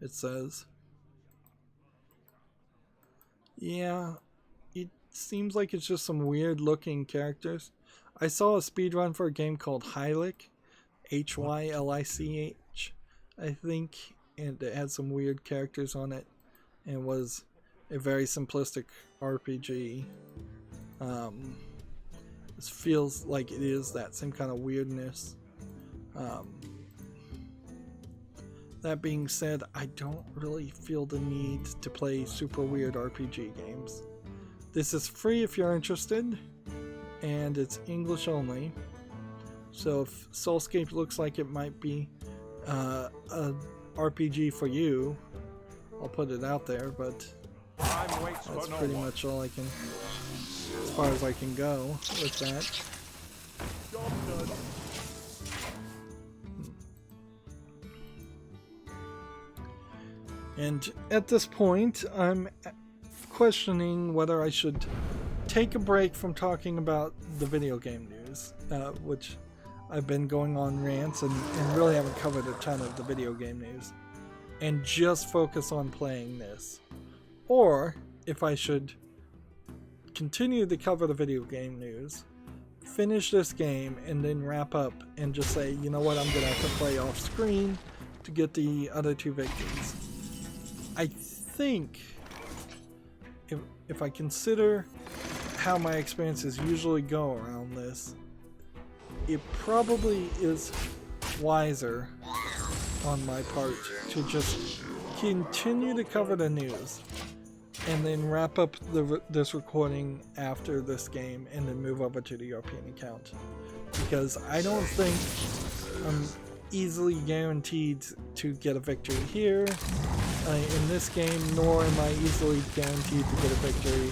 it says. Yeah, it seems like it's just some weird-looking characters. I saw a speedrun for a game called Hylich, Hylich, I think, and it had some weird characters on it, and was a very simplistic RPG. This feels like it is that same kind of weirdness. That being said, I don't really feel the need to play super weird RPG games. This is free if you're interested, and it's English only. So if Soulscape looks like it might be a RPG for you, I'll put it out there, but that's pretty much all I can, as far as I can go with that. And at this point, I'm questioning whether I should take a break from talking about the video game news, which I've been going on rants and really haven't covered a ton of the video game news, and just focus on playing this. Or if I should continue to cover the video game news, finish this game, and then wrap up and just say, you know what, I'm going to have to play off screen to get the other 2 victories. I think if I consider how my experiences usually go around this, it probably is wiser on my part to just continue to cover the news and then wrap up this recording after this game and then move over to the European account, because I don't think I'm easily guaranteed to get a victory here in this game, nor am I easily guaranteed to get a victory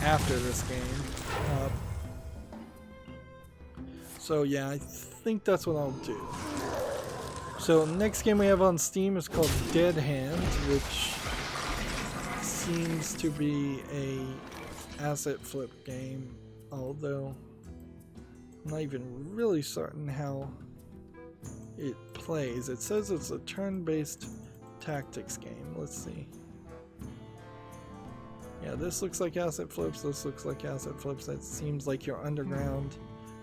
after this game. So yeah, I think that's what I'll do. So next game we have on Steam is called Dead Hand, which seems to be a asset flip game, although I'm not even really certain how it plays. It says it's a turn-based tactics game. Let's see. Yeah, this looks like asset flips, this looks like asset flips. It seems like you're underground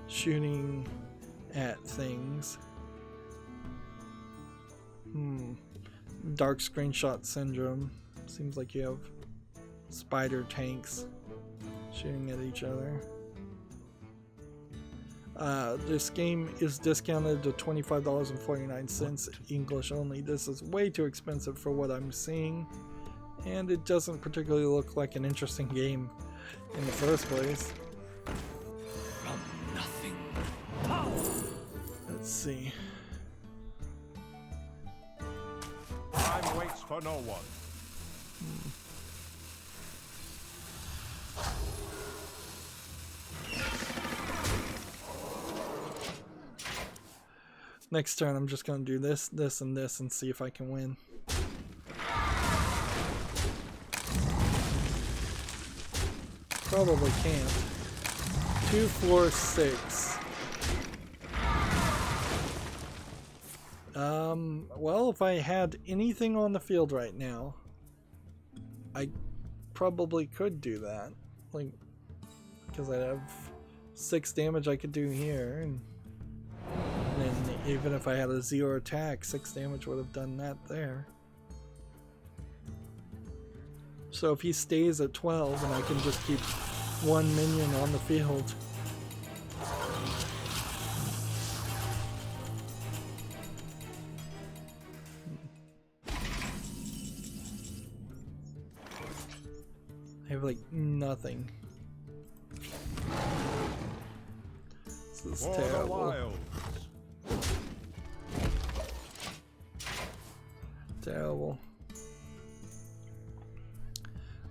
shooting at things. Dark screenshot syndrome. Seems like you have spider tanks shooting at each other. This game is discounted to $25.49 English only. This is way too expensive for what I'm seeing, and it doesn't particularly look like an interesting game in the first place. Let's see. Time waits for no one. Next turn, I'm just going to do this, this, and this and see if I can win. Probably can't. 2, 4, 6. Well, if I had anything on the field right now, I probably could do that. Like, because I'd have 6 damage I could do here, and then even if I had a 0 attack, 6 damage would have done that there. So if he stays at 12, and I can just keep 1 minion on the field. I have like nothing. This is terrible. Terrible.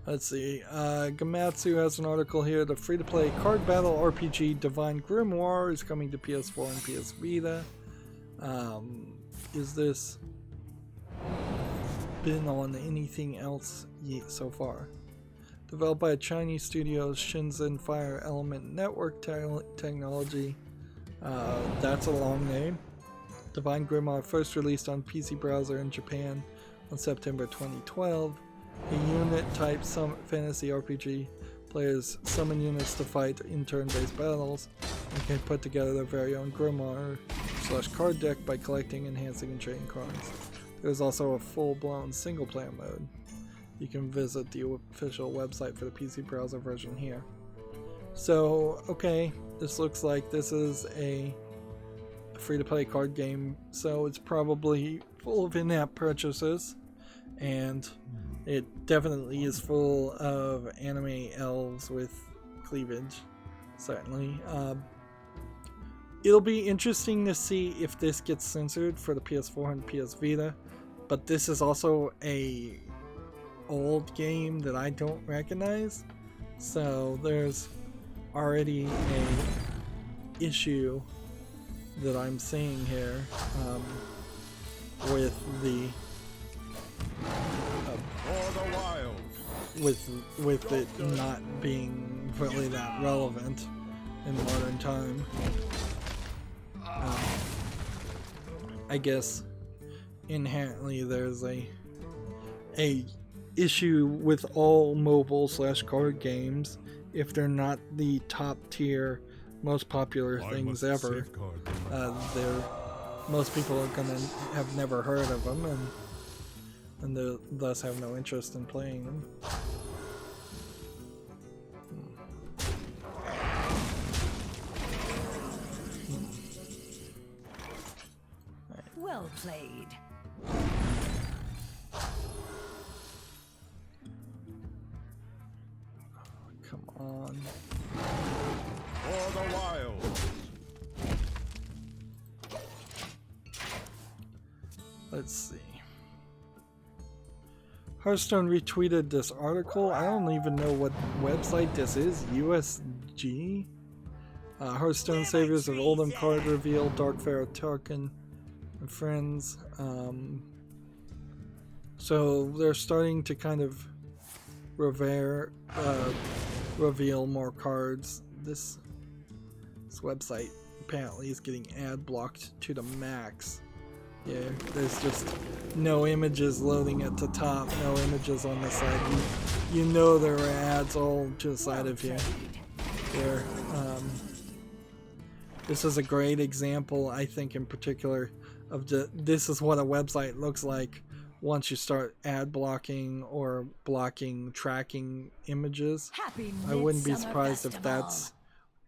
Let's see. Gamatsu has an article here. The free-to-play card battle RPG Divine Grimoire is coming to PS4 and PS Vita. Is this been on anything else yet so far? Developed by a Chinese studio, Shenzhen Fire Element Network Technology. That's a long name. Divine Grimoire first released on PC browser in Japan on September 2012. A unit-type fantasy RPG. Players summon units to fight in turn-based battles and can put together their very own Grimoire/card deck by collecting, enhancing, and trading cards. There's also a full-blown single-player mode. You can visit the official website for the PC browser version here. So, okay, this looks like this is a free-to-play card game, so it's probably full of in-app purchases, and it definitely is full of anime elves with cleavage, certainly. It'll be interesting to see if this gets censored for the PS4 and PS Vita, but this is also a old game that I don't recognize, so there's already a issue that I'm seeing here with the with it not being really that relevant in modern time. I guess inherently there's a issue with all mobile/card games. If they're not the top tier, most popular things ever, most people are gonna have never heard of them, and they thus have no interest in playing them. Well played. Come on. For the wild. Let's see. Hearthstone retweeted this article. I don't even know what website this is. USG? Hearthstone Saviors of Oldham card reveal. Dark Pharaoh token and friends. So they're starting to kind of reveal more cards. This website apparently is getting ad blocked to the max. Yeah, there's just no images loading at the top, no images on the side. You know there are ads all to the side of here. Here, this is a great example, I think, in particular, of this is what a website looks like once you start ad blocking or blocking tracking images. I wouldn't be surprised if that's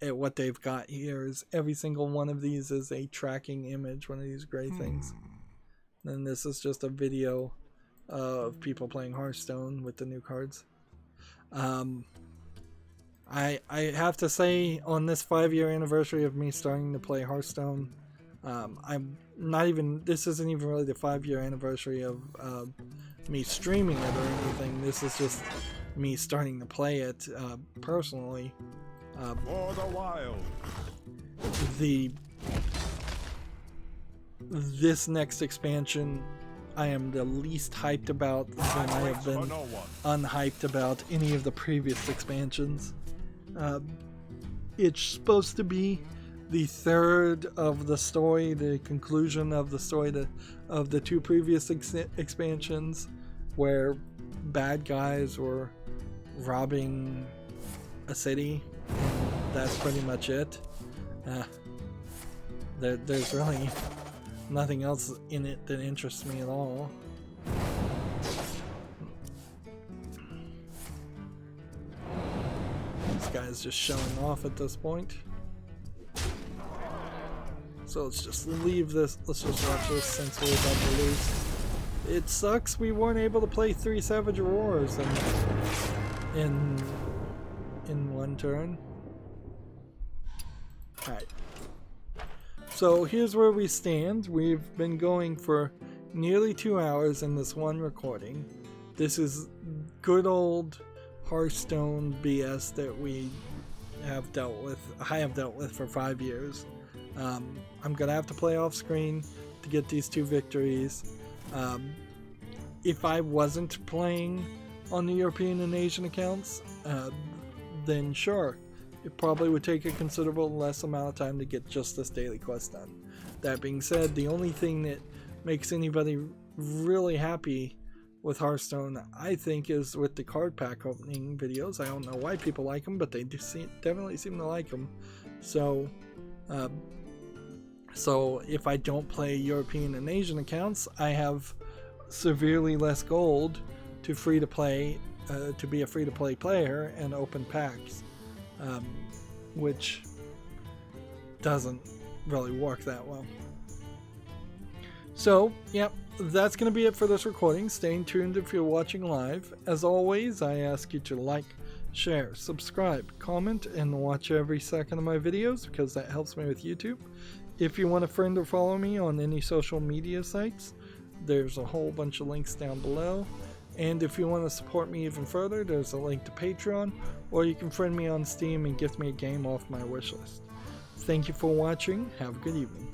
what they've got here. Is every single one of these is a tracking image, one of these gray things. And this is just a video of people playing Hearthstone with the new cards. I have to say, on this 5-year anniversary of me starting to play Hearthstone, I'm not even, this isn't even really the 5-year anniversary of me streaming it or anything. This is just me starting to play it personally. For the wild. this next expansion I am the least hyped about, and I have been unhyped about any of the previous expansions. It's supposed to be the third of the story, the conclusion of the story of the two previous expansions, where bad guys were robbing a city. That's pretty much it. There's really nothing else in it that interests me at all. This guy's just showing off at this point. So let's just leave this. Let's just watch this since we're about to lose. It sucks we weren't able to play 3 Savage Wars in one turn. Alright. So here's where we stand. We've been going for nearly 2 hours in this one recording. This is good old Hearthstone BS that we have dealt with. I have dealt with for 5 years. I'm gonna have to play off screen to get these 2 victories. If I wasn't playing on the European and Asian accounts, then sure, it probably would take a considerable less amount of time to get just this daily quest done. That being said, the only thing that makes anybody really happy with Hearthstone, I think, is with the card pack opening videos. I don't know why people like them, but they do definitely seem to like them. So if I don't play European and Asian accounts, I have severely less gold to to be a free-to-play player and open packs. Which doesn't really work that well. So, yep, that's going to be it for this recording. Stay tuned if you're watching live. As always, I ask you to like, share, subscribe, comment, and watch every second of my videos because that helps me with YouTube. If you want to friend or follow me on any social media sites, there's a whole bunch of links down below. And if you want to support me even further, there's a link to Patreon, or you can friend me on Steam and gift me a game off my wishlist. Thank you for watching. Have a good evening.